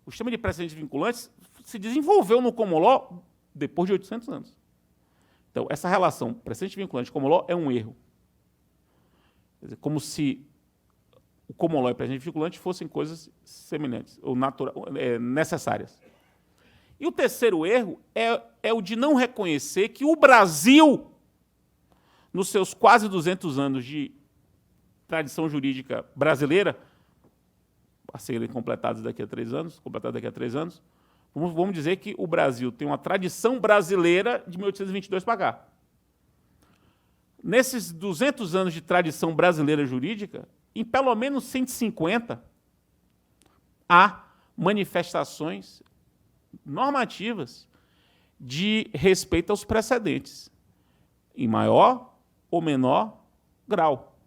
O sistema de precedentes vinculantes se desenvolveu no common law depois de 800 anos. Então, essa relação precedente vinculante e common law é um erro. Quer dizer, como se o common law e o precedente vinculante fossem coisas semelhantes, ou necessárias. E o terceiro erro é o de não reconhecer que o Brasil, nos seus quase 200 anos de tradição jurídica brasileira, a serem completados daqui a 3 anos, vamos dizer que o Brasil tem uma tradição brasileira de 1822 para cá. Nesses 200 anos de tradição brasileira jurídica, em pelo menos 150, há manifestações normativas de respeito aos precedentes, em maior ou menor grau.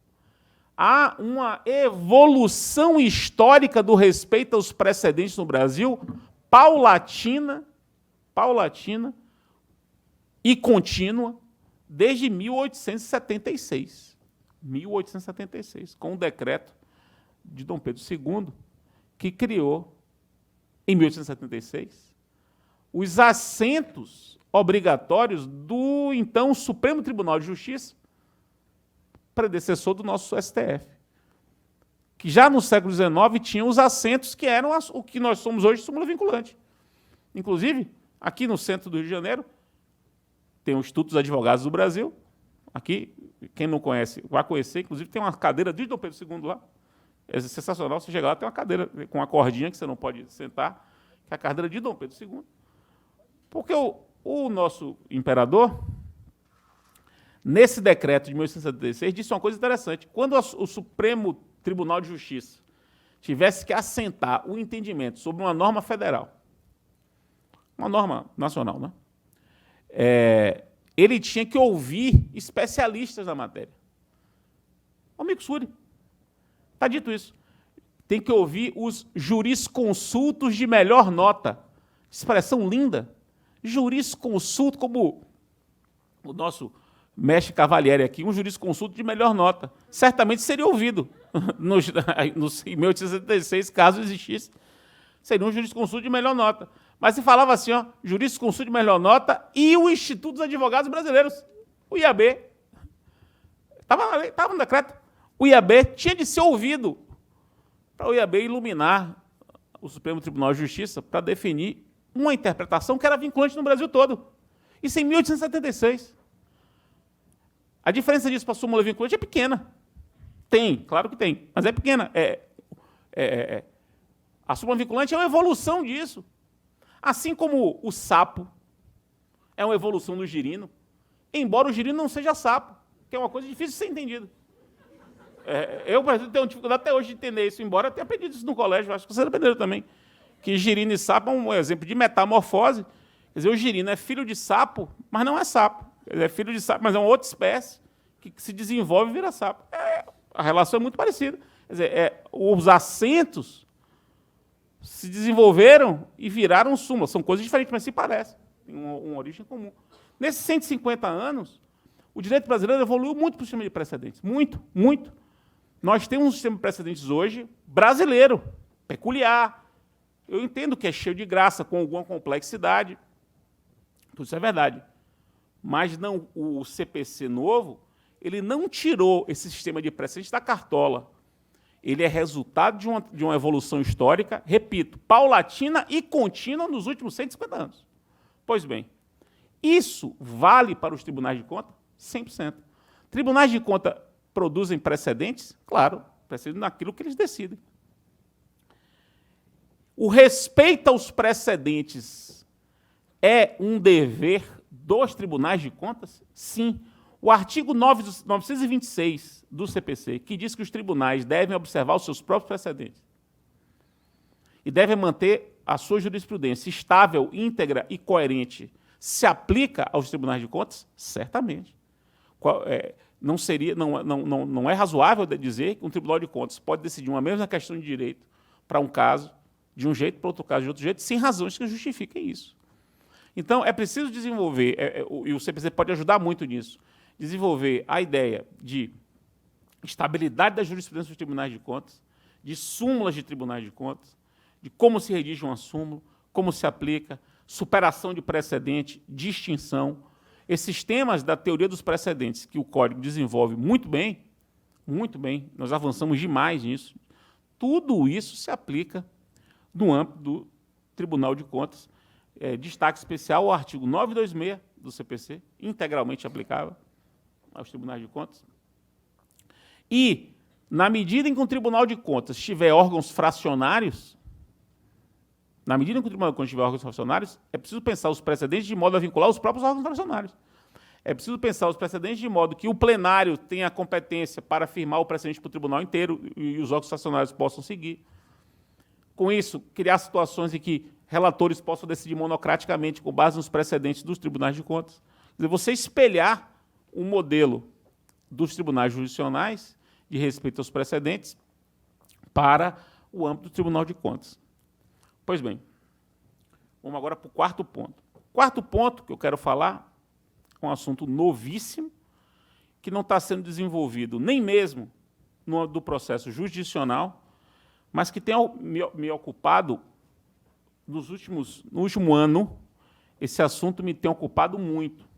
Há uma evolução histórica do respeito aos precedentes no Brasil, paulatina e contínua, desde 1876. 1876, com o decreto de Dom Pedro II, que criou, em 1876, os assentos obrigatórios do, então, Supremo Tribunal de Justiça, predecessor do nosso STF, que já no século XIX tinha os assentos que eram o que nós somos hoje, súmula vinculante. Inclusive, aqui no centro do Rio de Janeiro, tem o Instituto dos Advogados do Brasil. Aqui, quem não conhece, vai conhecer. Inclusive, tem uma cadeira de Dom Pedro II lá. É sensacional. Você chega lá, tem uma cadeira com uma cordinha que você não pode sentar, que é a cadeira de Dom Pedro II. Porque o nosso imperador, nesse decreto de 1876, disse uma coisa interessante. Quando o Supremo Tribunal de Justiça tivesse que assentar o entendimento sobre uma norma federal, uma norma nacional, né? Ele tinha que ouvir especialistas na matéria. Amigo Suri, está dito isso. Tem que ouvir os jurisconsultos de melhor nota. Expressão linda. Jurisconsulto, como o nosso mestre Cavalieri aqui, um jurisconsulto de melhor nota. Certamente seria ouvido em 1876, caso existisse. Seria um jurisconsulto de melhor nota. Mas se falava assim, ó, jurisconsulto de melhor nota e o Instituto dos Advogados Brasileiros, o IAB. Estava no decreto. O IAB tinha de ser ouvido para o IAB iluminar o Supremo Tribunal de Justiça para definir uma interpretação que era vinculante no Brasil todo. Isso em 1876. A diferença disso para a súmula vinculante é pequena. Tem, claro que tem, mas é pequena. A súmula vinculante é uma evolução disso. Assim como o sapo é uma evolução do girino, embora o girino não seja sapo, que é uma coisa difícil de ser entendida. Eu, por exemplo, tenho dificuldade até hoje de entender isso, embora eu tenha aprendido isso no colégio, acho que vocês aprenderam também, que girino e sapo é um exemplo de metamorfose. Quer dizer, o girino é filho de sapo, mas não é sapo. É filho de sapo, mas é uma outra espécie que se desenvolve e vira sapo. A relação é muito parecida. Quer dizer, os assentos se desenvolveram e viraram súmula. São coisas diferentes, mas se parecem. Tem uma origem comum. Nesses 150 anos, o direito brasileiro evoluiu muito para o sistema de precedentes. Muito, muito. Nós temos um sistema de precedentes hoje brasileiro, peculiar. Eu entendo que é cheio de graça, com alguma complexidade. Tudo isso é verdade. Mas não, o CPC novo, ele não tirou esse sistema de precedentes da cartola. Ele é resultado de uma evolução histórica, repito, paulatina e contínua nos últimos 150 anos. Pois bem, isso vale para os tribunais de conta? 100%. Tribunais de conta produzem precedentes? Claro, precedentes naquilo que eles decidem. O respeito aos precedentes é um dever dos tribunais de contas? Sim. O artigo 926 do CPC, que diz que os tribunais devem observar os seus próprios precedentes e devem manter a sua jurisprudência estável, íntegra e coerente, se aplica aos tribunais de contas? Certamente. Não é razoável dizer que um tribunal de contas pode decidir uma mesma questão de direito para um caso de um jeito, para outro caso de outro jeito, sem razões que justifiquem isso. Então, é preciso desenvolver, e o CPC pode ajudar muito nisso, desenvolver a ideia de estabilidade da jurisprudência dos tribunais de contas, de súmulas de tribunais de contas, de como se redige uma súmula, como se aplica, superação de precedente, distinção. Esses temas da teoria dos precedentes, que o Código desenvolve muito bem, nós avançamos demais nisso, tudo isso se aplica no âmbito do Tribunal de Contas. Destaque especial ao artigo 926 do CPC, integralmente aplicável aos tribunais de contas. E, na medida em que um tribunal de contas tiver órgãos fracionários, é preciso pensar os precedentes de modo a vincular os próprios órgãos fracionários. É preciso pensar os precedentes de modo que o plenário tenha a competência para afirmar o precedente para o tribunal inteiro e os órgãos fracionários possam seguir. Com isso, criar situações em que relatores possam decidir monocraticamente com base nos precedentes dos tribunais de contas. Quer dizer, você espelhar o modelo dos tribunais jurisdicionais de respeito aos precedentes para o âmbito do Tribunal de Contas. Pois bem, vamos agora para o quarto ponto. O quarto ponto que eu quero falar é um assunto novíssimo, que não está sendo desenvolvido nem mesmo no âmbito do processo jurisdicional, mas que tem me ocupado no último ano, esse assunto me tem ocupado muito.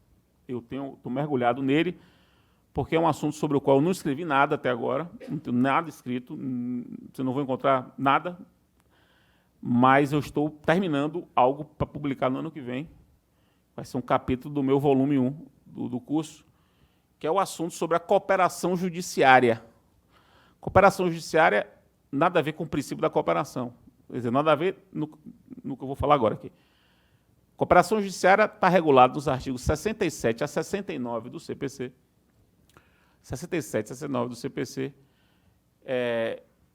Eu estou mergulhado nele, porque é um assunto sobre o qual eu não escrevi nada até agora, não tenho nada escrito, você não vai encontrar nada, mas eu estou terminando algo para publicar no ano que vem. Vai ser um capítulo do meu volume 1 do curso, que é o assunto sobre a cooperação judiciária. Cooperação judiciária nada a ver com o princípio da cooperação. Quer dizer, nada a ver no que eu vou falar agora aqui. Cooperação judiciária está regulada nos artigos 67 a 69 do CPC. 67 a 69 do CPC.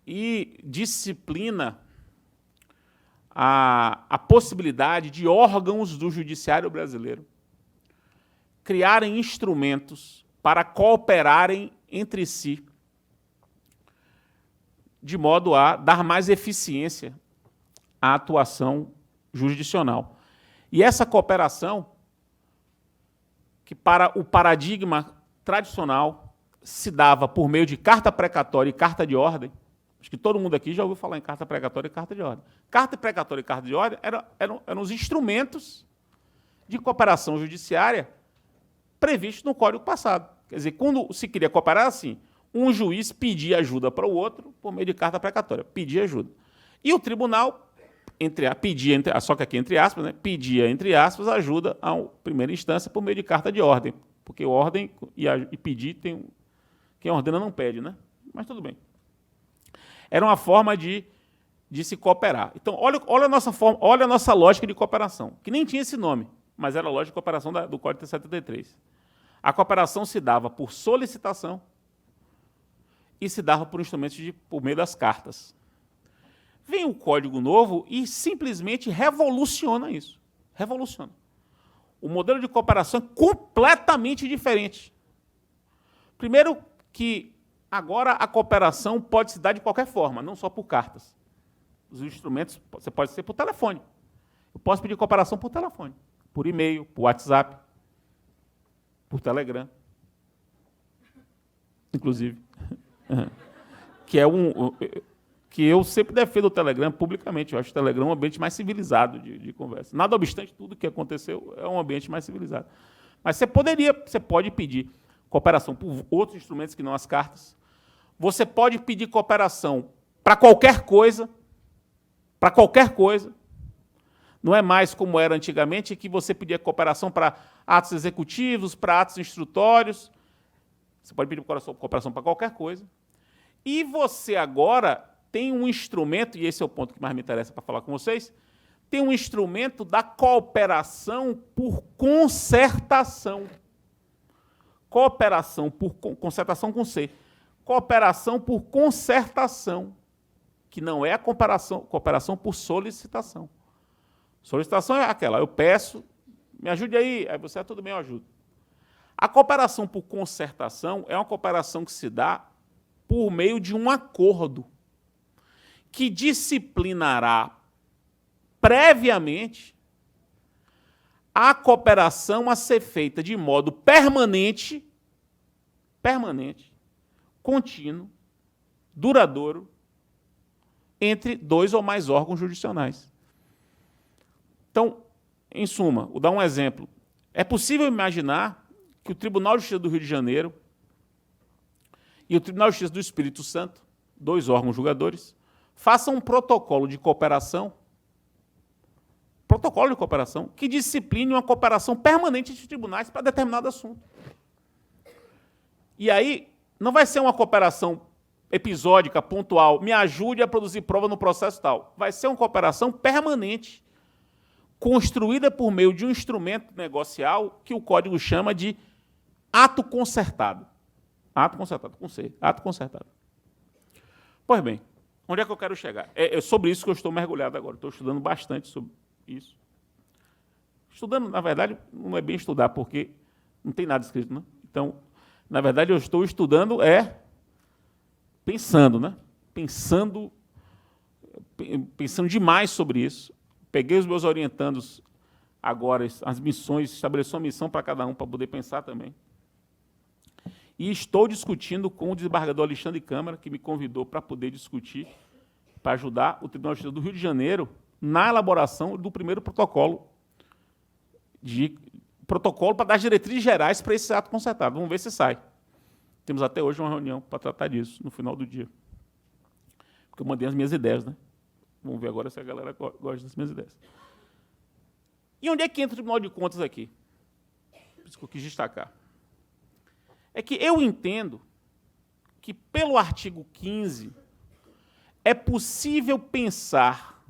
E disciplina a possibilidade de órgãos do judiciário brasileiro criarem instrumentos para cooperarem entre si, de modo a dar mais eficiência à atuação jurisdicional. E essa cooperação, que para o paradigma tradicional se dava por meio de carta precatória e carta de ordem, acho que todo mundo aqui já ouviu falar em carta precatória e carta de ordem. Carta precatória e carta de ordem eram os instrumentos de cooperação judiciária previstos no Código passado. Quer dizer, quando se queria cooperar assim, um juiz pedia ajuda para o outro por meio de carta precatória, pedia ajuda. E o tribunal, só que aqui entre aspas, né, pedia, entre aspas, ajuda à primeira instância por meio de carta de ordem, porque ordem e pedir, quem ordena não pede, né? Mas tudo bem. Era uma forma de se cooperar. Então, olha a nossa lógica de cooperação, que nem tinha esse nome, mas era a lógica de cooperação do Código 73. A cooperação se dava por solicitação e se dava por instrumentos por meio das cartas. Vem o Código Novo e simplesmente revoluciona isso. Revoluciona. O modelo de cooperação é completamente diferente. Primeiro que agora a cooperação pode se dar de qualquer forma, não só por cartas. Os instrumentos, você pode ser por telefone. Eu posso pedir cooperação por telefone, por e-mail, por WhatsApp, por Telegram, inclusive. Que eu sempre defendo o Telegram publicamente. Eu acho o Telegram um ambiente mais civilizado de conversa. Nada obstante, tudo que aconteceu é um ambiente mais civilizado. Mas você pode pedir cooperação por outros instrumentos que não as cartas. Você pode pedir cooperação para qualquer coisa. Para qualquer coisa. Não é mais como era antigamente, que você pedia cooperação para atos executivos, para atos instrutórios. Você pode pedir cooperação para qualquer coisa. E você agora tem um instrumento, e esse é o ponto que mais me interessa para falar com vocês, tem um instrumento da cooperação por concertação. Cooperação por concertação com C. Cooperação por concertação, que não é a cooperação por solicitação. Solicitação é aquela, eu peço, me ajude aí você, tudo bem, eu ajudo. A cooperação por concertação é uma cooperação que se dá por meio de um acordo que disciplinará previamente a cooperação a ser feita de modo permanente, contínuo, duradouro, entre dois ou mais órgãos jurisdicionais. Então, em suma, vou dar um exemplo. É possível imaginar que o Tribunal de Justiça do Rio de Janeiro e o Tribunal de Justiça do Espírito Santo, dois órgãos julgadores, façam um protocolo de cooperação que discipline uma cooperação permanente entre os tribunais para determinado assunto. E aí, não vai ser uma cooperação episódica, pontual, me ajude a produzir prova no processo tal. Vai ser uma cooperação permanente, construída por meio de um instrumento negocial que o Código chama de ato concertado. Ato concertado, com C. Ato concertado. Pois bem, onde é que eu quero chegar? É sobre isso que eu estou mergulhado agora. Estou estudando bastante sobre isso. Estudando, na verdade, não é bem estudar, porque não tem nada escrito, né? Então, na verdade, eu estou estudando pensando, né? Pensando demais sobre isso. Peguei os meus orientandos agora, as missões, estabeleci uma missão para cada um, para poder pensar também. E estou discutindo com o desembargador Alexandre Câmara, que me convidou para poder discutir, para ajudar o Tribunal de Justiça do Rio de Janeiro na elaboração do primeiro protocolo para dar diretrizes gerais para esse ato concertado. Vamos ver se sai. Temos até hoje uma reunião para tratar disso, no final do dia. Porque eu mandei as minhas ideias, né? Vamos ver agora se a galera gosta das minhas ideias. E onde é que entra o Tribunal de Contas aqui? Por isso que eu quis destacar. É que eu entendo que, pelo artigo 15, é possível pensar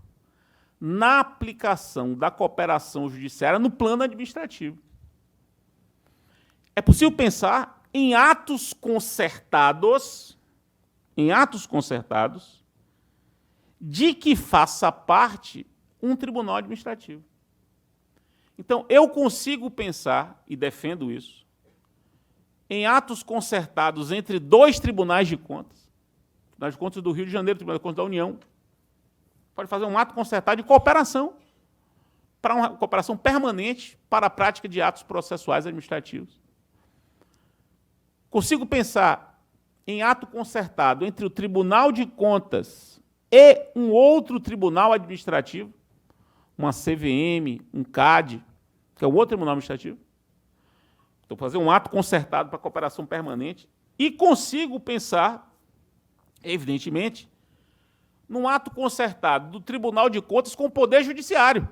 na aplicação da cooperação judiciária no plano administrativo. É possível pensar em atos concertados, de que faça parte um tribunal administrativo. Então, eu consigo pensar, e defendo isso, em atos concertados entre dois tribunais de contas, Tribunal de Contas do Rio de Janeiro, Tribunal de Contas da União, pode fazer um ato concertado de cooperação, para uma cooperação permanente para a prática de atos processuais administrativos. Consigo pensar em ato concertado entre o Tribunal de Contas e um outro tribunal administrativo, uma CVM, um CAD, que é o outro tribunal administrativo. Então, fazer um ato concertado para cooperação permanente e consigo pensar, evidentemente, num ato concertado do Tribunal de Contas com o Poder Judiciário.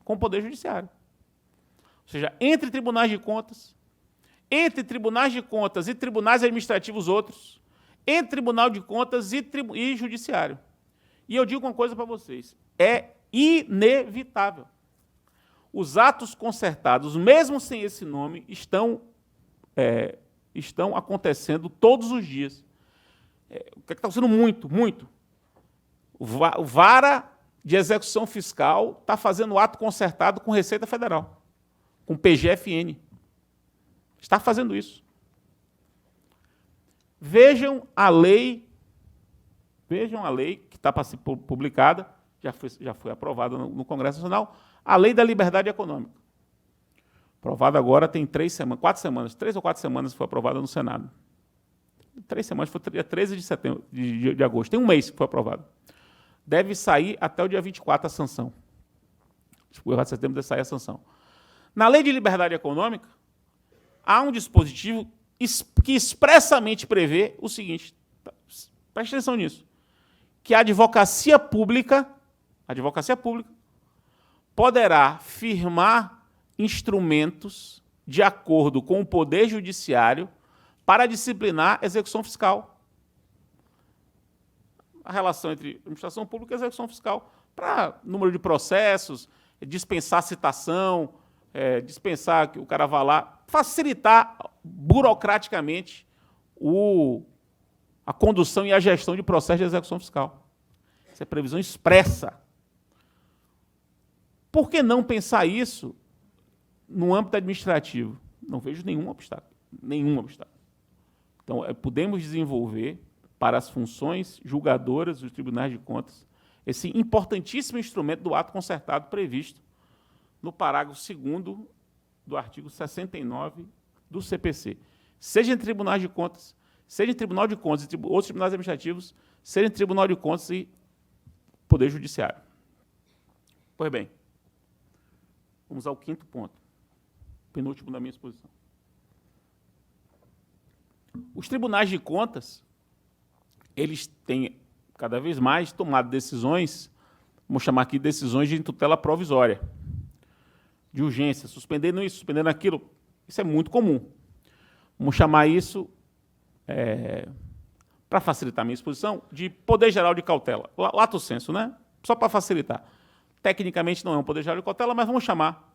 Com o Poder Judiciário. Ou seja, entre tribunais de contas, entre tribunais de contas e tribunais administrativos outros, entre Tribunal de Contas e Judiciário. E eu digo uma coisa para vocês, é inevitável. os atos concertados, mesmo sem esse nome, estão acontecendo todos os dias. O que está sendo muito? O Vara de Execução Fiscal está fazendo ato concertado com Receita Federal, com PGFN. Está fazendo isso. Vejam a lei que está para ser publicada, já foi aprovada no Congresso Nacional, a Lei da Liberdade Econômica. Aprovada agora tem 3 ou 4 semanas foi aprovada no Senado. 3 semanas, foi dia 13 de agosto. Tem um mês que foi aprovado. Deve sair até o dia 24 a sanção. O 4 de setembro deve sair a sanção. Na Lei de Liberdade Econômica, há um dispositivo que expressamente prevê o seguinte, preste atenção nisso, que a advocacia pública poderá firmar instrumentos de acordo com o Poder Judiciário para disciplinar a execução fiscal. A relação entre administração pública e execução fiscal, para número de processos, dispensar citação, dispensar que o cara vá lá, facilitar burocraticamente a condução e a gestão de processo de execução fiscal. Isso é previsão expressa. Por que não pensar isso no âmbito administrativo? Não vejo nenhum obstáculo. Então, podemos desenvolver para as funções julgadoras dos tribunais de contas esse importantíssimo instrumento do ato concertado previsto no parágrafo 2º do artigo 69 do CPC. Seja em tribunais de contas, seja em Tribunal de Contas e outros tribunais administrativos, seja em Tribunal de Contas e Poder Judiciário. Pois bem, vamos ao 5º ponto, penúltimo da minha exposição. Os tribunais de contas, eles têm cada vez mais tomado decisões, vamos chamar aqui de decisões de tutela provisória, de urgência, suspendendo isso, suspendendo aquilo. Isso é muito comum. Vamos chamar isso, para facilitar a minha exposição, de poder geral de cautela. Lato sensu, né? Só para facilitar. Tecnicamente não é um poder geral de cautela, mas vamos chamar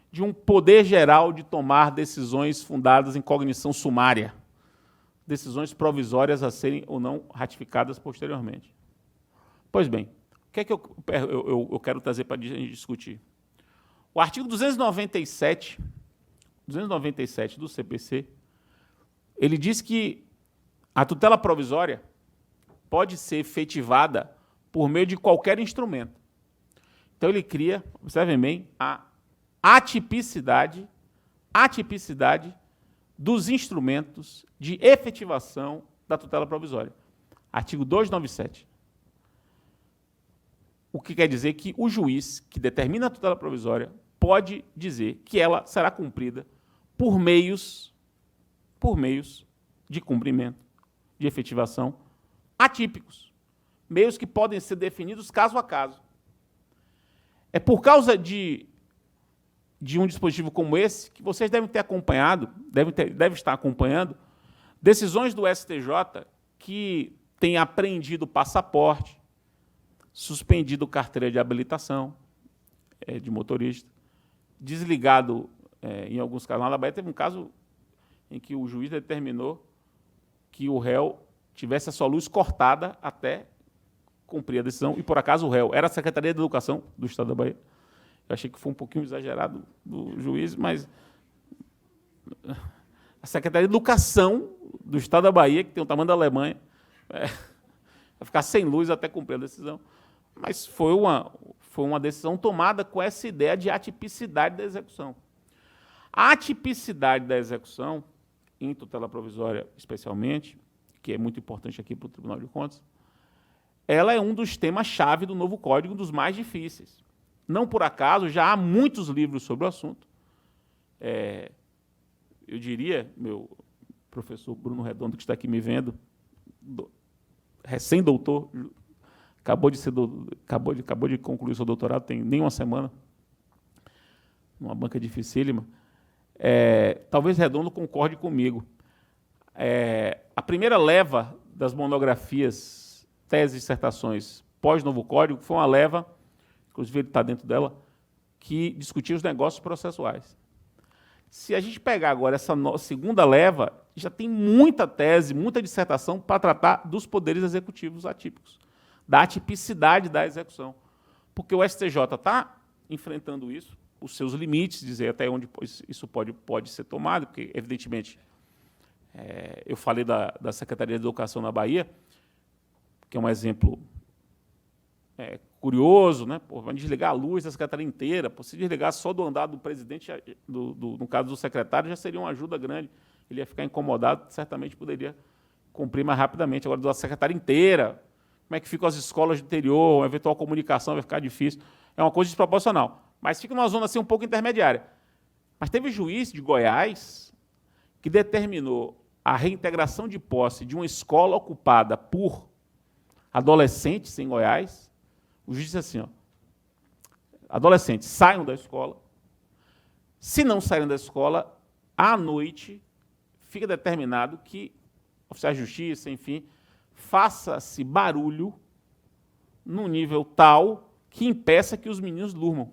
de um poder geral de tomar decisões fundadas em cognição sumária, decisões provisórias a serem ou não ratificadas posteriormente. Pois bem, o que é que eu quero trazer para a gente discutir? O artigo 297 do CPC, ele diz que a tutela provisória pode ser efetivada por meio de qualquer instrumento. Então, ele cria, observem bem, a atipicidade dos instrumentos de efetivação da tutela provisória. Artigo 297. O que quer dizer que o juiz que determina a tutela provisória pode dizer que ela será cumprida por meios de cumprimento, de efetivação atípicos, meios que podem ser definidos caso a caso. É por causa de um dispositivo como esse que vocês devem ter acompanhado, devem estar acompanhando, decisões do STJ que têm apreendido passaporte, suspendido carteira de habilitação de motorista, desligado, em alguns casos. Na Bahia teve um caso em que o juiz determinou que o réu tivesse a sua luz cortada até cumprir a decisão, e, por acaso, o réu era a Secretaria de Educação do Estado da Bahia. Eu achei que foi um pouquinho exagerado do juiz, mas a Secretaria de Educação do Estado da Bahia, que tem o tamanho da Alemanha, vai ficar sem luz até cumprir a decisão. Mas foi uma decisão tomada com essa ideia de atipicidade da execução. A atipicidade da execução, em tutela provisória especialmente, que é muito importante aqui para o Tribunal de Contas, ela é um dos temas-chave do novo Código, dos mais difíceis. Não por acaso, já há muitos livros sobre o assunto. Eu diria, meu professor Bruno Redondo, que está aqui me vendo, recém-doutor, acabou de concluir seu doutorado, tem nem uma semana, numa banca dificílima. Talvez Redondo concorde comigo. A primeira leva das monografias, teses e dissertações pós-novo Código foi uma leva, inclusive ele está dentro dela, que discutia os negócios processuais. Se a gente pegar agora essa segunda leva, já tem muita tese, muita dissertação para tratar dos poderes executivos atípicos, da atipicidade da execução. Porque o STJ está enfrentando isso, os seus limites, dizer até onde isso pode ser tomado, porque, evidentemente, eu falei da Secretaria de Educação na Bahia, que é um exemplo curioso, né? Pô, vai desligar a luz da secretaria inteira. Se desligar só do andar do presidente, no caso do secretário, já seria uma ajuda grande. Ele ia ficar incomodado, certamente poderia cumprir mais rapidamente. Agora, da secretaria inteira, como é que ficam as escolas do interior, uma eventual comunicação vai ficar difícil. É uma coisa desproporcional. Mas fica numa zona assim, um pouco intermediária. Mas teve juiz de Goiás que determinou a reintegração de posse de uma escola ocupada por adolescentes em Goiás. O juiz disse assim, ó, adolescentes, saiam da escola. Se não saírem da escola, à noite, fica determinado que oficiais de justiça, enfim, faça-se barulho num nível tal que impeça que os meninos durmam.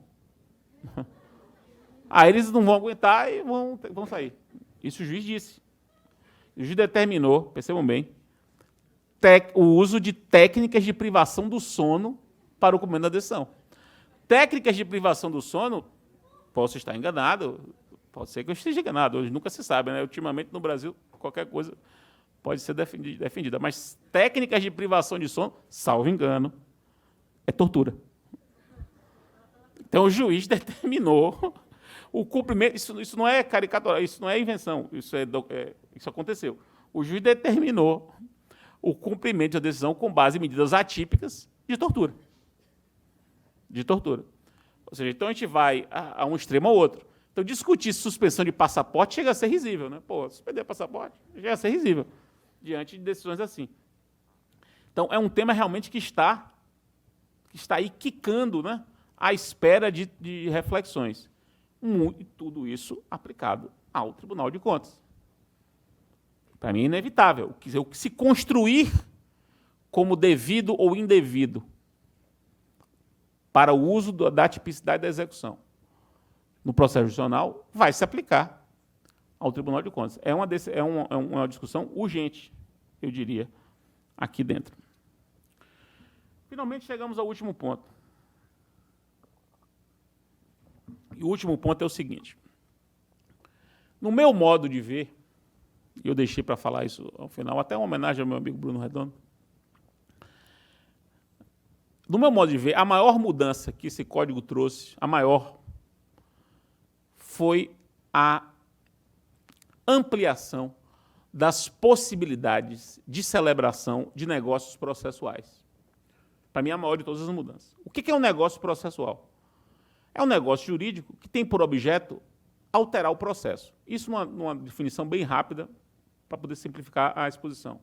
Aí eles não vão aguentar e vão sair. Isso o juiz disse. O juiz determinou, percebam bem, o uso de técnicas de privação do sono para o cumprimento da decisão. Técnicas de privação do sono, posso estar enganado, pode ser que eu esteja enganado, hoje nunca se sabe, né? Ultimamente no Brasil, qualquer coisa pode ser defendida, mas técnicas de privação de sono, salvo engano, é tortura. Então o juiz determinou o cumprimento, isso não é caricatura, isso não é invenção, isso aconteceu. O juiz determinou o cumprimento da decisão com base em medidas atípicas de tortura. De tortura. Ou seja, então a gente vai a um extremo ao outro. Então, discutir suspensão de passaporte chega a ser risível, né? Pô, suspender passaporte chega a ser risível, diante de decisões assim. Então, é um tema realmente que está aí quicando, né? À espera de reflexões. E tudo isso aplicado ao Tribunal de Contas. Para mim é inevitável. O que se construir como devido ou indevido para o uso da tipicidade da execução no processo judicial vai se aplicar ao Tribunal de Contas. É uma discussão urgente, eu diria, aqui dentro. Finalmente chegamos ao último ponto. E o último ponto é o seguinte. No meu modo de ver, e eu deixei para falar isso ao final, até uma homenagem ao meu amigo Bruno Redondo, no meu modo de ver, a maior mudança que esse código trouxe, a maior, foi a ampliação das possibilidades de celebração de negócios processuais. Para mim, a maior de todas as mudanças. O que é um negócio processual? É um negócio jurídico que tem por objeto alterar o processo. Isso numa definição bem rápida, para poder simplificar a exposição.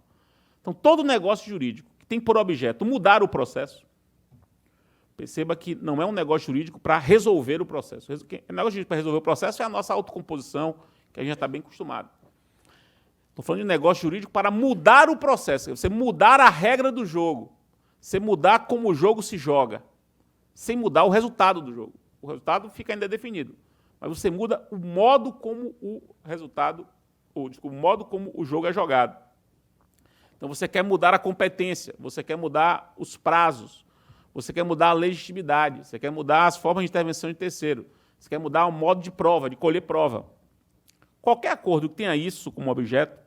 Então, todo negócio jurídico que tem por objeto mudar o processo, perceba que não é um negócio jurídico para resolver o processo. O negócio jurídico para resolver o processo é a nossa autocomposição, que a gente já está bem acostumado. Estou falando de negócio jurídico para mudar o processo, você mudar a regra do jogo, você mudar como o jogo se joga, sem mudar o resultado do jogo. O resultado fica ainda definido, mas você muda o modo como o resultado, o modo como o jogo é jogado. Então, você quer mudar a competência, você quer mudar os prazos, você quer mudar a legitimidade, você quer mudar as formas de intervenção de terceiro, você quer mudar o modo de prova, de colher prova. Qualquer acordo que tenha isso como objeto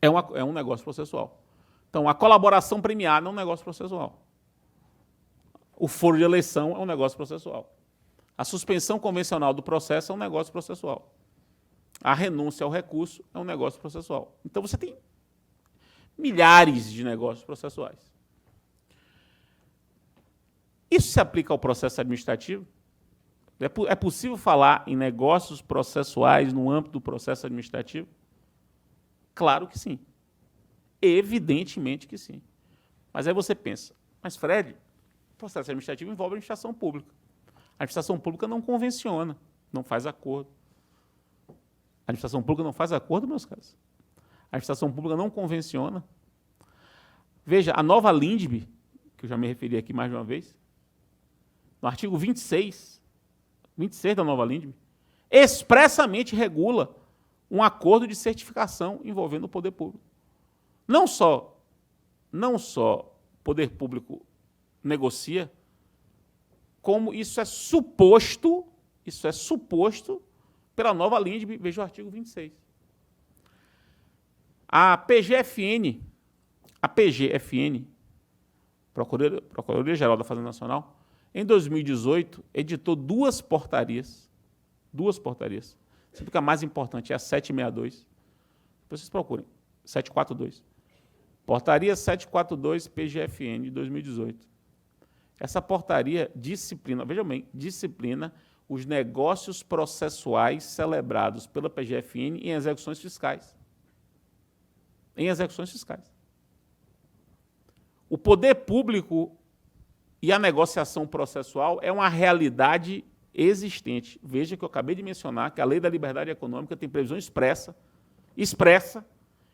é um negócio processual. Então, a colaboração premiada é um negócio processual. O foro de eleição é um negócio processual. A suspensão convencional do processo é um negócio processual. A renúncia ao recurso é um negócio processual. Então, você tem milhares de negócios processuais. Isso se aplica ao processo administrativo? É possível falar em negócios processuais no âmbito do processo administrativo? Claro que sim. Evidentemente que sim. Mas aí você pensa, mas Fred, o processo administrativo envolve a administração pública. A administração pública não convenciona, não faz acordo. A administração pública não faz acordo, meus caros. A administração pública não convenciona. Veja, a nova LINDB, que eu já me referi aqui mais de uma vez, no artigo 26, 26 da nova LINDB, expressamente regula um acordo de certificação envolvendo o poder público. Não só o poder público negocia, como isso é suposto pela nova LINDB, veja o artigo 26. A PGFN, Procuradoria-Geral da Fazenda Nacional, em 2018, editou duas portarias. Sempre que a mais importante é a 762. Depois vocês procurem, 742. Portaria 742 PGFN de 2018. Essa portaria disciplina, vejam bem, disciplina os negócios processuais celebrados pela PGFN em execuções fiscais. O poder público e a negociação processual é uma realidade existente. Veja que eu acabei de mencionar que a Lei da Liberdade Econômica tem previsão expressa,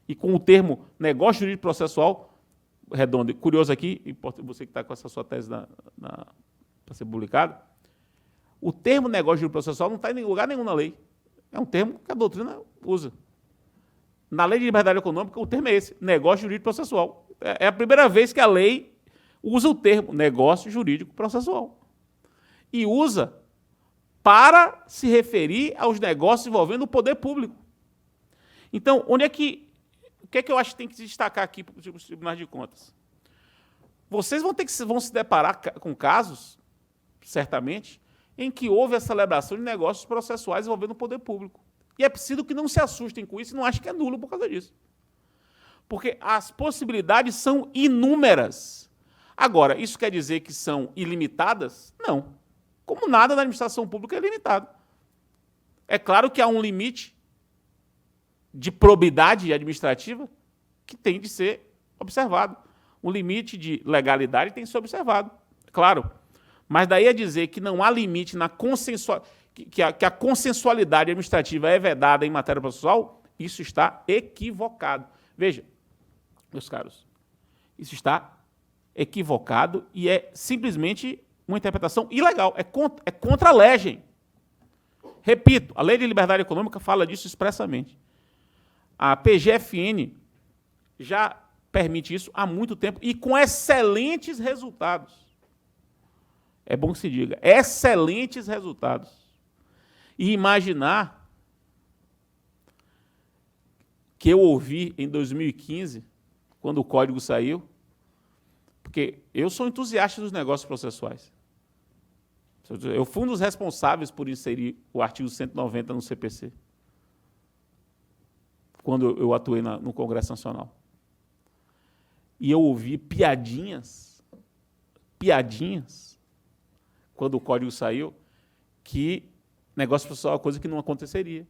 e com o termo negócio jurídico processual, redondo, curioso aqui, você que está com essa sua tese para ser publicada, o termo negócio jurídico processual não está em lugar nenhum na lei. É um termo que a doutrina usa. Na Lei de Liberdade Econômica, o termo é esse, negócio jurídico processual. É a primeira vez que a lei usa o termo negócio jurídico processual. E usa para se referir aos negócios envolvendo o poder público. Então, o que é que eu acho que tem que se destacar aqui para os tribunais de contas? Vocês vão se deparar com casos, certamente, em que houve a celebração de negócios processuais envolvendo o poder público. E é preciso que não se assustem com isso e não achem que é nulo por causa disso. Porque as possibilidades são inúmeras. Agora, isso quer dizer que são ilimitadas? Não. Como nada na administração pública é ilimitado. É claro que há um limite de probidade administrativa que tem de ser observado. Um limite de legalidade tem de ser observado, claro. Mas daí a dizer que não há limite na que a consensualidade administrativa é vedada em matéria processual, isso está equivocado. Veja, meus caros, isso está equivocado e é simplesmente uma interpretação ilegal, é contra a legem. Repito, a Lei de Liberdade Econômica fala disso expressamente. A PGFN já permite isso há muito tempo e com excelentes resultados. É bom que se diga, excelentes resultados. E imaginar que eu ouvi em 2015, quando o código saiu, porque eu sou entusiasta dos negócios processuais. Eu fui um dos responsáveis por inserir o artigo 190 no CPC, quando eu atuei no Congresso Nacional. E eu ouvi piadinhas, quando o código saiu, que negócio processual é uma coisa que não aconteceria,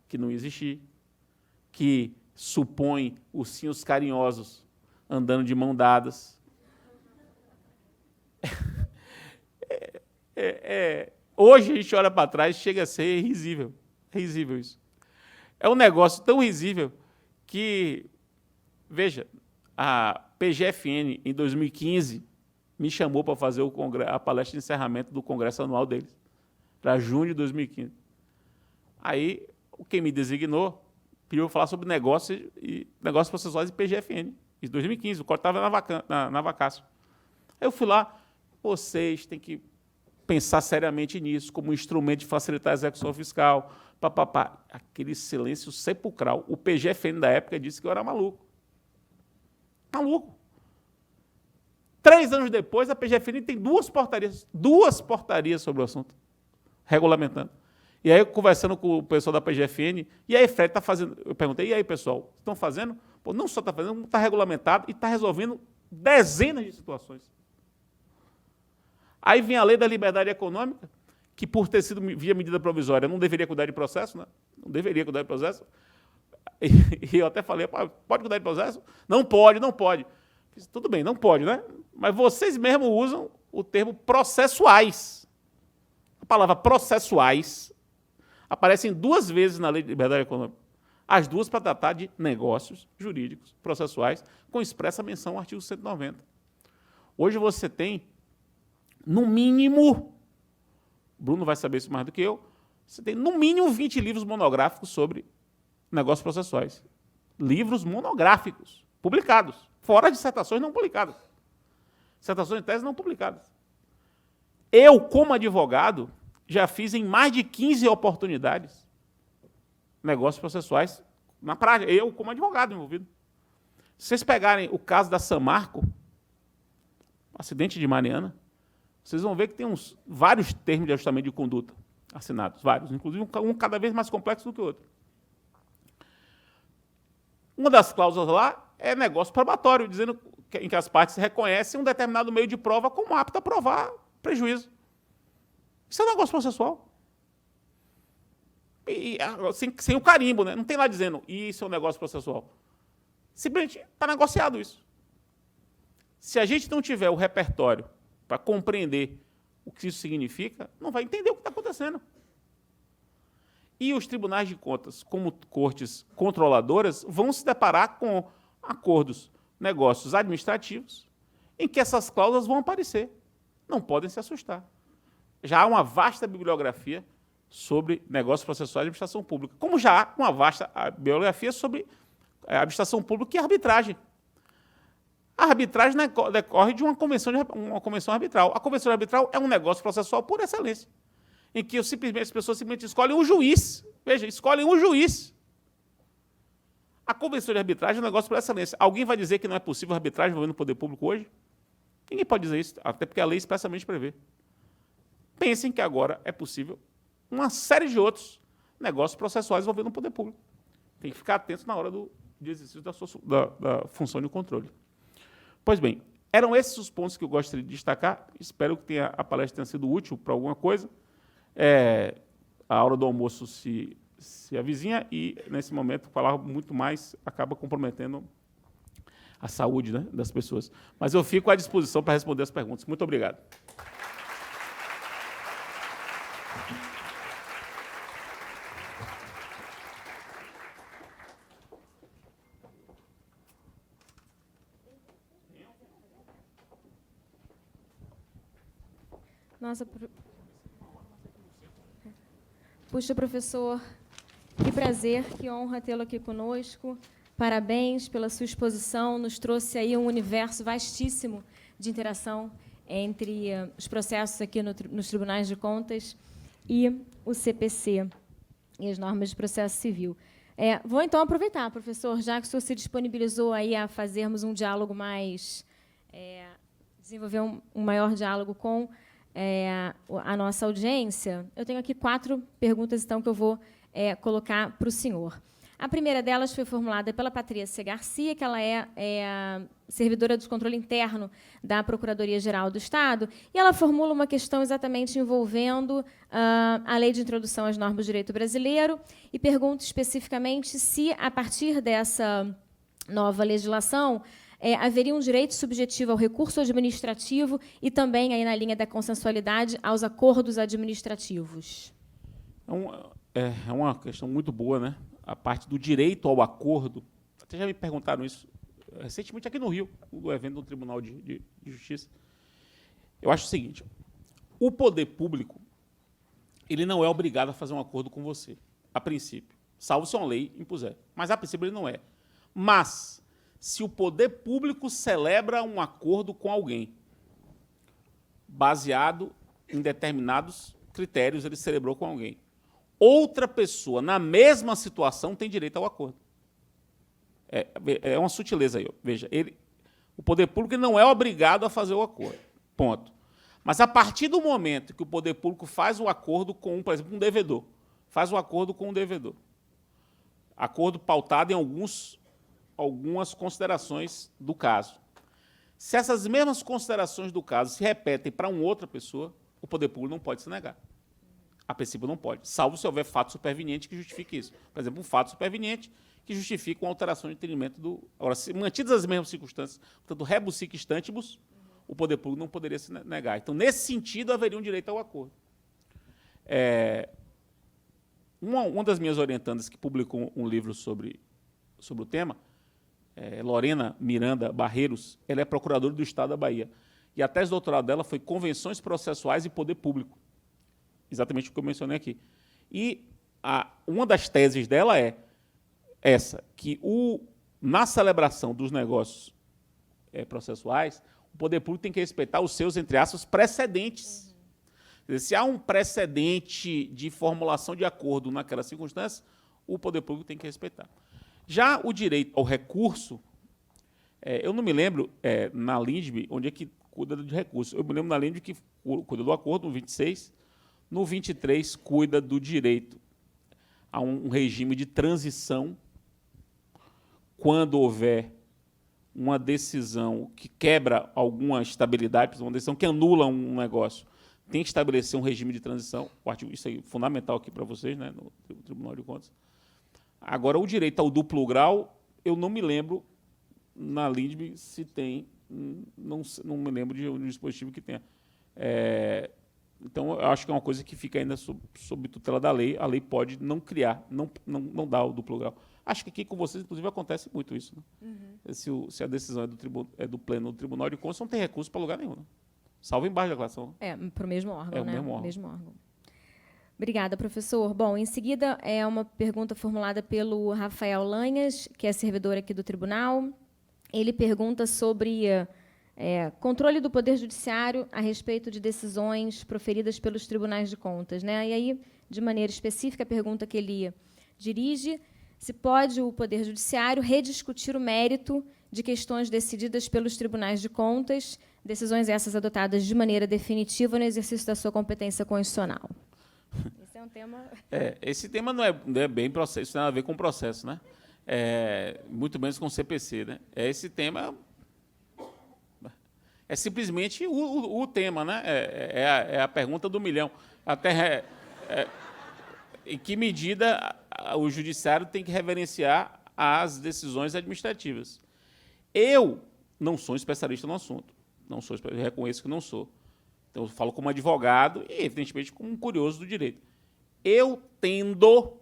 que não existia, que supõe ursinhos carinhosos andando de mão dadas. Hoje a gente olha para trás e chega a ser risível. É risível isso. É um negócio tão risível que, veja, a PGFN, em 2015, me chamou para fazer a palestra de encerramento do congresso anual deles, para junho de 2015. Aí, quem me designou pediu falar sobre negócios processuais e PGFN, em 2015, o código estava na vacácio. Aí eu fui lá, vocês têm que pensar seriamente nisso, como um instrumento de facilitar a execução fiscal, aquele silêncio sepulcral. O PGFN da época disse que eu era maluco. Maluco. 3 anos depois, a PGFN tem duas portarias sobre o assunto, regulamentando. E aí, conversando com o pessoal da PGFN, e aí, Fred, está fazendo... Eu perguntei, e aí, pessoal, estão fazendo? Pô, não só está fazendo, como está regulamentado e está resolvendo dezenas de situações. Aí vem a Lei da Liberdade Econômica, que, por ter sido via medida provisória, não deveria cuidar de processo, né? Não deveria cuidar de processo. E eu até falei, pode cuidar de processo? Não pode. Tudo bem, não pode, né? Mas vocês mesmos usam o termo processuais. A palavra processuais aparece 2 vezes na Lei de Liberdade Econômica. As duas para tratar de negócios jurídicos processuais, com expressa menção ao artigo 190. Hoje você tem, no mínimo, Bruno vai saber isso mais do que eu, você tem no mínimo 20 livros monográficos sobre negócios processuais. Livros monográficos, publicados, fora dissertações não publicadas. Dissertações de tese não publicadas. Eu, como advogado, já fiz em mais de 15 oportunidades negócios processuais na prática. Eu, como advogado envolvido. Se vocês pegarem o caso da Samarco, acidente de Mariana, vocês vão ver que tem vários termos de ajustamento de conduta assinados, vários, inclusive um cada vez mais complexo do que o outro. Uma das cláusulas lá é negócio probatório, dizendo em que as partes reconhecem um determinado meio de prova como apto a provar prejuízo. Isso é um negócio processual. Sem o carimbo, né? Não tem lá dizendo isso é um negócio processual. Simplesmente está negociado isso. Se a gente não tiver o repertório para compreender o que isso significa, não vai entender o que está acontecendo. E os tribunais de contas, como cortes controladoras, vão se deparar com acordos, negócios administrativos, em que essas cláusulas vão aparecer. Não podem se assustar. Já há uma vasta bibliografia sobre negócios processuais e administração pública, como já há uma vasta bibliografia sobre administração pública e arbitragem. A arbitragem decorre de uma convenção arbitral. A convenção arbitral é um negócio processual por excelência, em que as pessoas simplesmente escolhem um juiz. Veja, escolhem um juiz. A convenção de arbitragem é um negócio por excelência. Alguém vai dizer que não é possível arbitragem envolvendo o poder público hoje? Ninguém pode dizer isso, até porque a lei expressamente prevê. Pensem que agora é possível uma série de outros negócios processuais envolvendo o poder público. Tem que ficar atento na hora de exercício da função de controle. Pois bem, eram esses os pontos que eu gostaria de destacar. Espero que a palestra tenha sido útil para alguma coisa. A hora do almoço se avizinha e, nesse momento, falar muito mais acaba comprometendo a saúde, né, das pessoas. Mas eu fico à disposição para responder as perguntas. Muito obrigado.
Nossa, puxa, professor, que prazer, que honra tê-lo aqui conosco. Parabéns pela sua exposição, nos trouxe aí um universo vastíssimo de interação entre os processos aqui nos tribunais de contas e o CPC e as normas de processo civil. Vou, então, aproveitar, professor, já que o senhor se disponibilizou aí a fazermos um diálogo mais... desenvolver um maior diálogo com a nossa audiência, eu tenho aqui 4 perguntas, então, que eu vou colocar para o senhor. A primeira delas foi formulada pela Patrícia Garcia, que ela é servidora de controle interno da Procuradoria-Geral do Estado, e ela formula uma questão exatamente envolvendo a Lei de Introdução às Normas do Direito Brasileiro e pergunta especificamente se, a partir dessa nova legislação, haveria um direito subjetivo ao recurso administrativo e também, aí na linha da consensualidade, aos acordos administrativos.
É uma questão muito boa, né? A parte do direito ao acordo. Até já me perguntaram isso recentemente aqui no Rio, no evento do Tribunal de Justiça. Eu acho o seguinte, o poder público ele não é obrigado a fazer um acordo com você, a princípio, salvo se uma lei impuser. Mas, a princípio, ele não é. Mas... se o poder público celebra um acordo com alguém, baseado em determinados critérios, ele celebrou com alguém, outra pessoa, na mesma situação, tem direito ao acordo. É uma sutileza aí. Veja, o poder público não é obrigado a fazer o acordo, ponto. Mas, a partir do momento que o poder público faz o acordo com, por exemplo, um devedor, faz o acordo com um devedor, acordo pautado em algumas considerações do caso. Se essas mesmas considerações do caso se repetem para uma outra pessoa, o poder público não pode se negar. A princípio não pode, salvo se houver fato superveniente que justifique isso. Por exemplo, um fato superveniente que justifica uma alteração de entendimento do... Agora, se mantidas as mesmas circunstâncias, portanto, rebus sic stantibus, o poder público não poderia se negar. Então, nesse sentido, haveria um direito ao acordo. Uma das minhas orientandas que publicou um livro sobre o tema, Lorena Miranda Barreiros, ela é procuradora do Estado da Bahia. E a tese de doutorado dela foi Convenções Processuais e Poder Público. exatamente o que eu mencionei aqui. E uma das teses dela é essa, que na celebração dos negócios processuais, o poder público tem que respeitar os seus, entre aspas, precedentes. Quer dizer, se há um precedente de formulação de acordo naquela circunstância, o poder público tem que respeitar. Já o direito ao recurso, eu não me lembro na LINDB onde é que cuida de recurso. Eu me lembro na LINDB que cuida do acordo, no 26, no 23 cuida do direito a um regime de transição quando houver uma decisão que quebra alguma estabilidade, uma decisão que anula um negócio, tem que estabelecer um regime de transição. Isso é fundamental aqui para vocês, né, no Tribunal de Contas. Agora, o direito ao duplo grau, eu não me lembro na LINDB se tem, não me lembro de um dispositivo que tenha. Então, eu acho que é uma coisa que fica ainda sob tutela da lei. A lei pode não criar, não dar o duplo grau. Acho que aqui com vocês, inclusive, acontece muito isso. Né? Se a decisão é do pleno do Tribunal de Contas, não tem recurso para lugar nenhum. Né? Salvo embaixo da declaração.
Para o mesmo órgão, né?
O mesmo órgão.
Obrigada, professor. Bom, em seguida, é uma pergunta formulada pelo Rafael Lanhas, que é servidor aqui do tribunal. Ele pergunta sobre controle do Poder Judiciário a respeito de decisões proferidas pelos tribunais de contas. Né? E aí, de maneira específica, a pergunta que ele dirige: se pode o Poder Judiciário rediscutir o mérito de questões decididas pelos tribunais de contas, decisões essas adotadas de maneira definitiva no exercício da sua competência constitucional. Esse é um tema...
Esse tema não é bem processo, isso tem nada a ver com processo, né? Muito menos com o CPC. Né? Esse tema é simplesmente o tema, né? É a pergunta do milhão. Até em que medida o judiciário tem que reverenciar as decisões administrativas. Eu não sou especialista no assunto, eu reconheço que não sou. Então, eu falo como advogado e, evidentemente, como um curioso do direito. Eu tendo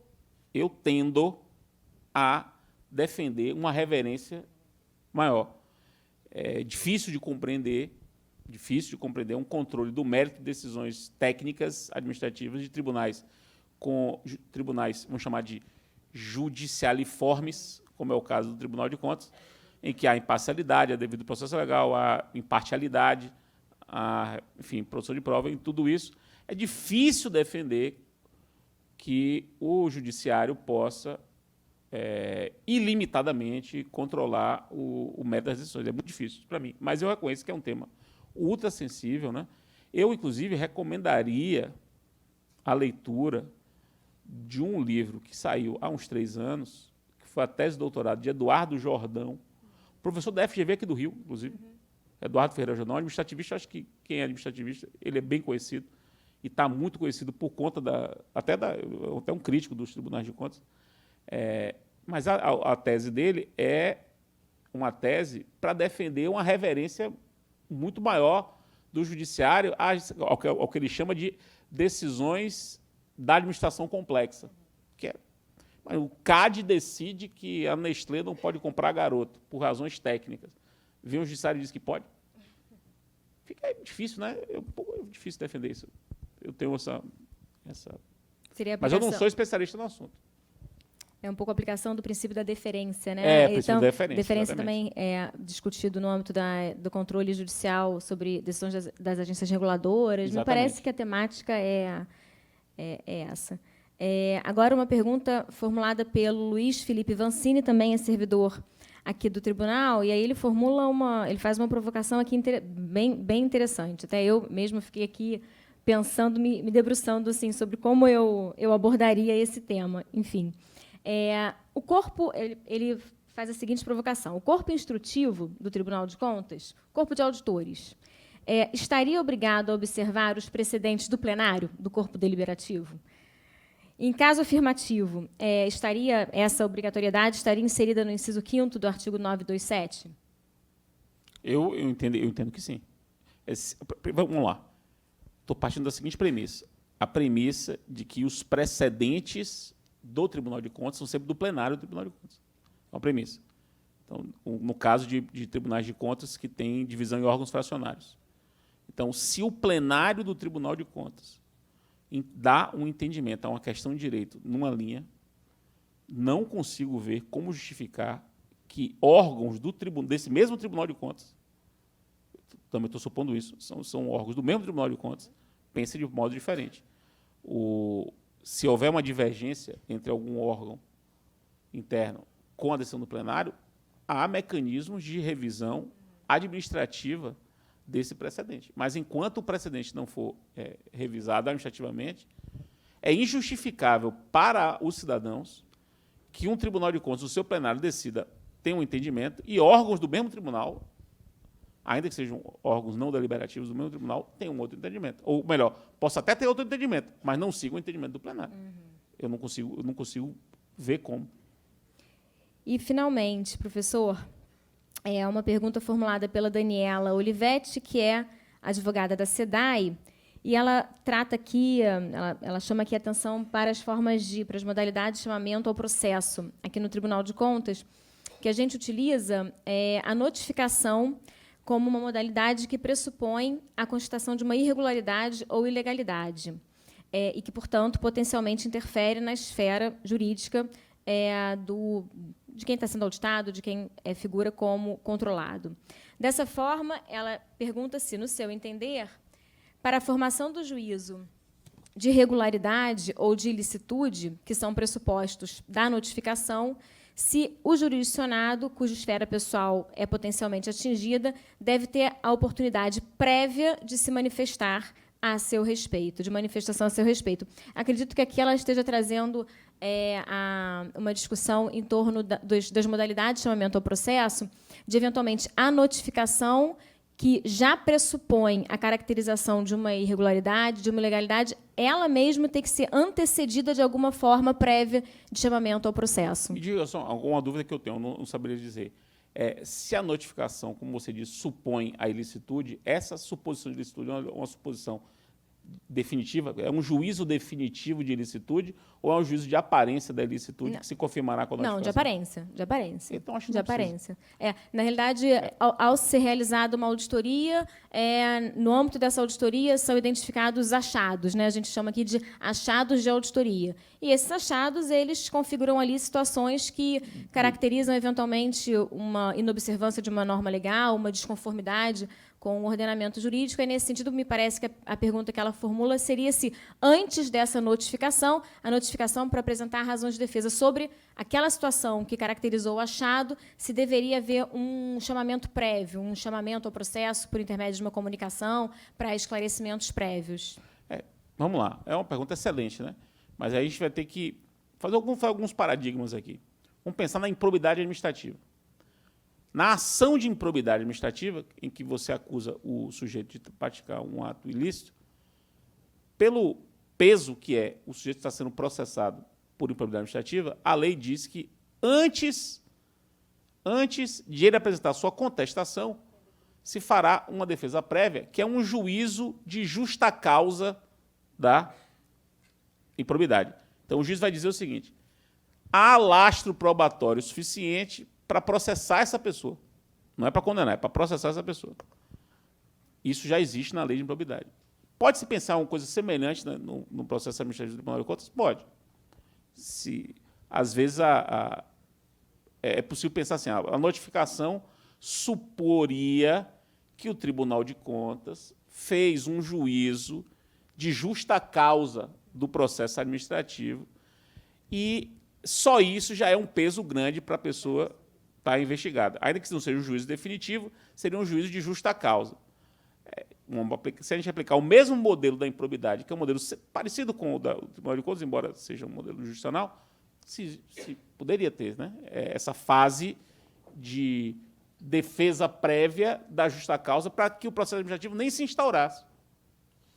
a defender uma reverência maior. É difícil de compreender um controle do mérito de decisões técnicas administrativas de tribunais, vamos chamar de judicialiformes, como é o caso do Tribunal de Contas, em que há imparcialidade, há devido processo legal, há imparcialidade, enfim, produção de prova, em tudo isso. É difícil defender que o judiciário possa ilimitadamente controlar o mérito das decisões. É muito difícil para mim, mas eu reconheço que é um tema ultra sensível. Né? Eu, inclusive, recomendaria a leitura de um livro que saiu há uns 3 anos, que foi a tese de doutorado de Eduardo Jordão, professor da FGV aqui do Rio, inclusive. Eduardo Ferreira Jordão, administrativista. Acho que quem é administrativista, ele é bem conhecido, e está muito conhecido por conta até um crítico dos tribunais de contas. Mas a tese dele é uma tese para defender uma reverência muito maior do judiciário ao que ele chama de decisões da administração complexa. O CAD decide que a Nestlé não pode comprar garoto, por razões técnicas. Vem o judiciário e diz que pode. Fica difícil, né? É difícil defender isso. Eu tenho essa... Mas eu não sou especialista no assunto.
É um pouco a aplicação do princípio da deferência, né?
Princípio da deferência.
Deferência também é discutido no âmbito do controle judicial sobre decisões das agências reguladoras.
Exatamente.
Me parece que a temática é essa. Agora, uma pergunta formulada pelo Luiz Felipe Vancini, também é servidor aqui do tribunal, e aí ele faz uma provocação aqui bem interessante. Até eu mesmo fiquei aqui pensando, me debruçando assim, sobre como eu abordaria esse tema. Enfim, o corpo, ele faz a seguinte provocação: o corpo instrutivo do Tribunal de Contas, corpo de auditores, estaria obrigado a observar os precedentes do plenário, do corpo deliberativo? Em caso afirmativo, essa obrigatoriedade estaria inserida no inciso 5º do artigo 927?
Eu entendo que sim. Vamos lá. Estou partindo da seguinte premissa. A premissa de que os precedentes do Tribunal de Contas são sempre do plenário do Tribunal de Contas. É uma premissa. Então, no caso de tribunais de contas que têm divisão em órgãos fracionários. Então, se o plenário do Tribunal de Contas dar um entendimento a uma questão de direito numa linha, não consigo ver como justificar que órgãos desse mesmo Tribunal de Contas, também estou supondo isso, são órgãos do mesmo Tribunal de Contas, pensem de modo diferente. Se houver uma divergência entre algum órgão interno com a decisão do plenário, há mecanismos de revisão administrativa desse precedente. Mas, enquanto o precedente não for revisado administrativamente, é injustificável para os cidadãos que um Tribunal de Contas, o seu plenário, decida ter um entendimento e órgãos do mesmo tribunal, ainda que sejam órgãos não deliberativos do mesmo tribunal, tenham um outro entendimento. Ou, melhor, possa até ter outro entendimento, mas não siga o entendimento do plenário. Eu não consigo ver como.
E, finalmente, professor, uma pergunta formulada pela Daniela Olivetti, que é advogada da SEDAI, e ela trata aqui, ela chama aqui a atenção para as modalidades de chamamento ao processo, aqui no Tribunal de Contas, que a gente utiliza a notificação como uma modalidade que pressupõe a constatação de uma irregularidade ou ilegalidade, e que, portanto, potencialmente interfere na esfera jurídica de quem está sendo auditado, de quem figura como controlado. Dessa forma, ela pergunta se, no seu entender, para a formação do juízo de regularidade ou de ilicitude, que são pressupostos da notificação, se o jurisdicionado, cuja esfera pessoal é potencialmente atingida, deve ter a oportunidade prévia de se manifestar a seu respeito, de manifestação a seu respeito. Acredito que aqui ela esteja trazendo uma discussão em torno das modalidades de chamamento ao processo, de, eventualmente, a notificação que já pressupõe a caracterização de uma irregularidade, de uma ilegalidade, ela mesma tem que ser antecedida de alguma forma prévia de chamamento ao processo.
Me diga só, alguma dúvida que eu tenho, não saberia dizer. Se a notificação, como você disse, supõe a ilicitude, essa suposição de ilicitude é uma suposição definitiva? É um juízo definitivo de ilicitude ou é um juízo de aparência da ilicitude que se confirmará com a notificação?
Não, de aparência. De aparência.
Então, acho que
de aparência. Na realidade, ao ser realizada uma auditoria, no âmbito dessa auditoria são identificados achados, né? A gente chama aqui de achados de auditoria. E esses achados, eles configuram ali situações que caracterizam, eventualmente, uma inobservância de uma norma legal, uma desconformidade com o ordenamento jurídico. E, nesse sentido, me parece que a pergunta que ela formula seria se, antes dessa notificação, a notificação para apresentar razões de defesa sobre aquela situação que caracterizou o achado, se deveria haver um chamamento prévio, um chamamento ao processo por intermédio de uma comunicação para esclarecimentos prévios.
Vamos lá. É uma pergunta excelente, né? Mas aí a gente vai ter que fazer alguns paradigmas aqui. Vamos pensar na improbidade administrativa. Na ação de improbidade administrativa, em que você acusa o sujeito de praticar um ato ilícito, pelo peso que o sujeito está sendo processado por improbidade administrativa, a lei diz que, antes de ele apresentar sua contestação, se fará uma defesa prévia, que é um juízo de justa causa da improbidade. Então, o juiz vai dizer o seguinte: há lastro probatório suficiente para processar essa pessoa. Não é para condenar, é para processar essa pessoa. Isso já existe na lei de improbidade. Pode-se pensar uma coisa semelhante no processo administrativo do Tribunal de Contas? Pode. Às vezes, é possível pensar assim, a notificação suporia que o Tribunal de Contas fez um juízo de justa causa do processo administrativo e só isso já é um peso grande para a pessoa estar investigada. Ainda que não seja um juízo definitivo, seria um juízo de justa causa. Se a gente aplicar o mesmo modelo da improbidade, que é um modelo parecido com o do Tribunal de Contas, embora seja um modelo jurisdicional, se poderia ter, né, essa fase de defesa prévia da justa causa para que o processo administrativo nem se instaurasse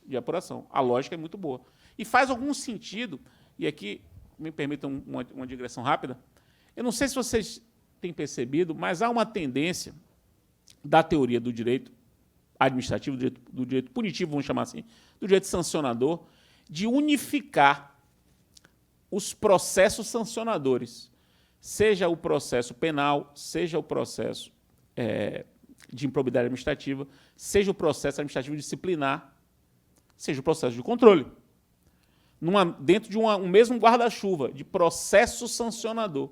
de apuração. A lógica é muito boa. E faz algum sentido, e aqui me permitam uma digressão rápida, eu não sei se vocês têm percebido, mas há uma tendência da teoria do direito administrativo, do direito punitivo, vamos chamar assim, do direito sancionador, de unificar os processos sancionadores, seja o processo penal, seja o processo de improbidade administrativa, seja o processo administrativo disciplinar, seja o processo de controle. dentro de um mesmo guarda-chuva de processo sancionador.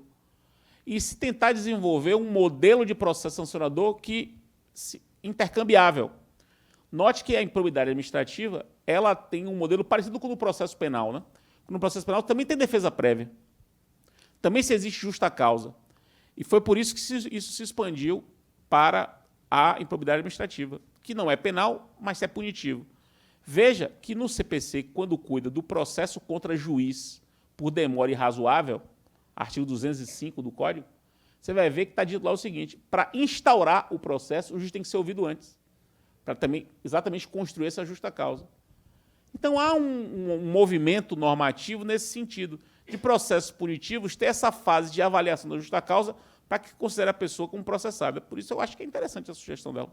E se tentar desenvolver um modelo de processo sancionador intercambiável. Note que a improbidade administrativa ela tem um modelo parecido com o do processo penal. Né? No processo penal também tem defesa prévia. Também se existe justa causa. E foi por isso que isso se expandiu para a improbidade administrativa, que não é penal, mas é punitivo. Veja que no CPC, quando cuida do processo contra juiz por demora irrazoável, artigo 205 do Código, você vai ver que está dito lá o seguinte: para instaurar o processo, o juiz tem que ser ouvido antes, para também exatamente construir essa justa causa. Então, há um movimento normativo nesse sentido, de processos punitivos ter essa fase de avaliação da justa causa para que considere a pessoa como processada. Por isso, eu acho que é interessante a sugestão dela.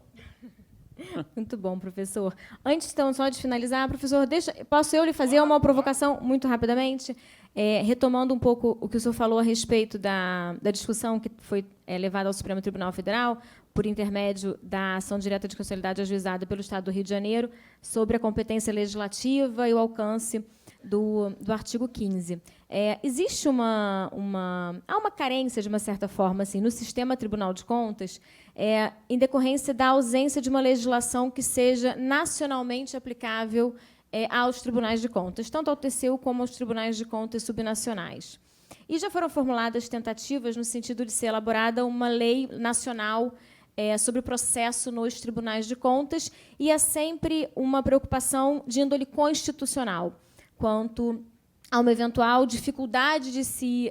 Muito bom, professor. Antes, então, só de finalizar, professor, posso eu lhe fazer uma provocação muito rapidamente? Retomando um pouco o que o senhor falou a respeito da discussão que foi levada ao Supremo Tribunal Federal, por intermédio da ação direta de constitucionalidade ajuizada pelo Estado do Rio de Janeiro, sobre a competência legislativa e o alcance do artigo 15. Existe há uma carência, de uma certa forma, assim, no sistema Tribunal de Contas, em decorrência da ausência de uma legislação que seja nacionalmente aplicável aos tribunais de contas, tanto ao TCU como aos tribunais de contas subnacionais. E já foram formuladas tentativas no sentido de ser elaborada uma lei nacional sobre o processo nos tribunais de contas, e é sempre uma preocupação de índole constitucional, quanto a uma eventual dificuldade de se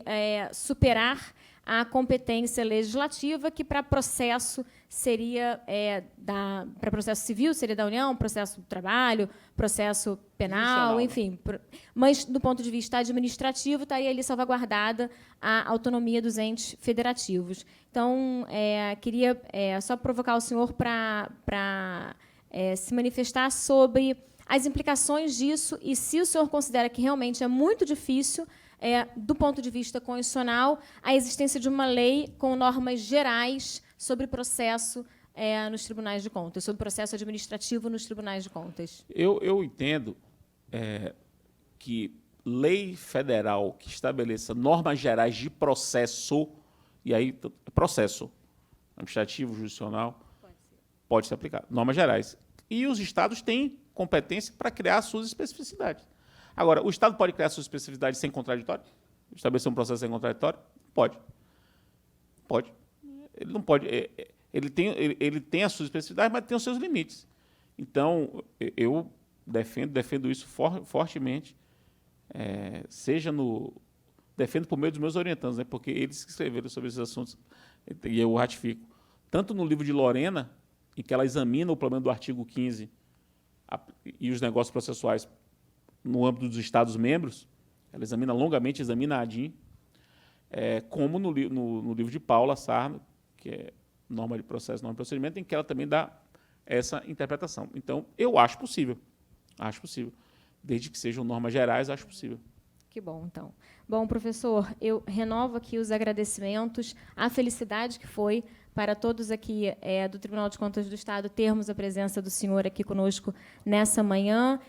superar a competência legislativa, que para processo seria para processo civil seria da União, processo do trabalho, processo penal, enfim. Mas, do ponto de vista administrativo, estaria ali salvaguardada a autonomia dos entes federativos. Então, queria só provocar o senhor para se manifestar sobre as implicações disso e se o senhor considera que realmente é muito difícil, do ponto de vista constitucional, a existência de uma lei com normas gerais sobre processo nos tribunais de contas, sobre processo administrativo nos tribunais de contas.
Eu entendo que lei federal que estabeleça normas gerais de processo, e aí processo administrativo, jurisdicional, pode ser aplicado, normas gerais. E os estados têm competência para criar as suas especificidades. Agora, o Estado pode criar suas especificidades sem contraditório? Estabelecer um processo sem contraditório? Pode. Pode. Ele não pode. Ele tem as suas especificidades, mas tem os seus limites. Então, eu defendo isso fortemente, defendo por meio dos meus orientandos, né, porque eles que escreveram sobre esses assuntos, e eu ratifico. Tanto no livro de Lorena, em que ela examina o problema do artigo 15 e os negócios processuais no âmbito dos Estados-membros, ela examina longamente, examina a ADIM, como no livro de Paula Sarno, que é norma de processo, norma de procedimento, em que ela também dá essa interpretação. Então, eu acho possível, desde que sejam normas gerais, acho possível.
Que bom, então. Bom, professor, eu renovo aqui os agradecimentos, a felicidade que foi para todos aqui do Tribunal de Contas do Estado termos a presença do senhor aqui conosco nessa manhã,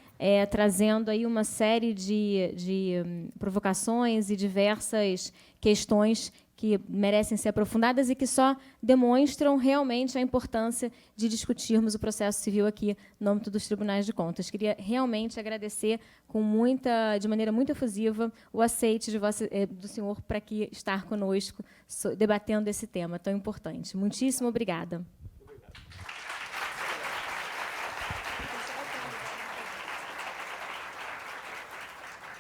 trazendo aí uma série de provocações e diversas questões que merecem ser aprofundadas e que só demonstram realmente a importância de discutirmos o processo civil aqui no âmbito dos tribunais de contas. Queria realmente agradecer de maneira muito efusiva o aceite do senhor para aqui estar conosco debatendo esse tema tão importante. Muitíssimo obrigada.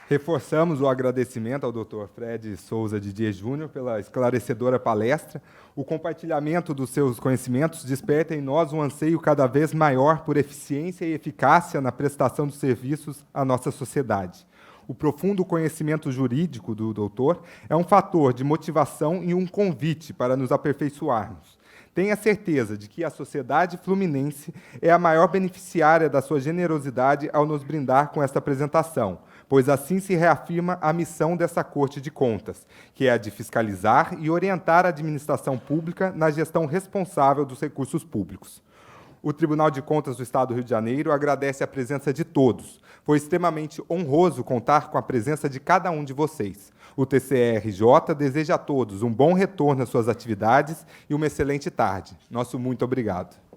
Reforçamos o agradecimento ao Dr. Fred Souza de Dias Júnior pela esclarecedora palestra. O compartilhamento dos seus conhecimentos desperta em nós um anseio cada vez maior por eficiência e eficácia na prestação dos serviços à nossa sociedade. O profundo conhecimento jurídico do doutor é um fator de motivação e um convite para nos aperfeiçoarmos. Tenha certeza de que a sociedade fluminense é a maior beneficiária da sua generosidade ao nos brindar com esta apresentação, pois assim se reafirma a missão dessa Corte de Contas, que é a de fiscalizar e orientar a administração pública na gestão responsável dos recursos públicos. O Tribunal de Contas do Estado do Rio de Janeiro agradece a presença de todos. Foi extremamente honroso contar com a presença de cada um de vocês. O TCE-RJ deseja a todos um bom retorno às suas atividades e uma excelente tarde. Nosso muito obrigado.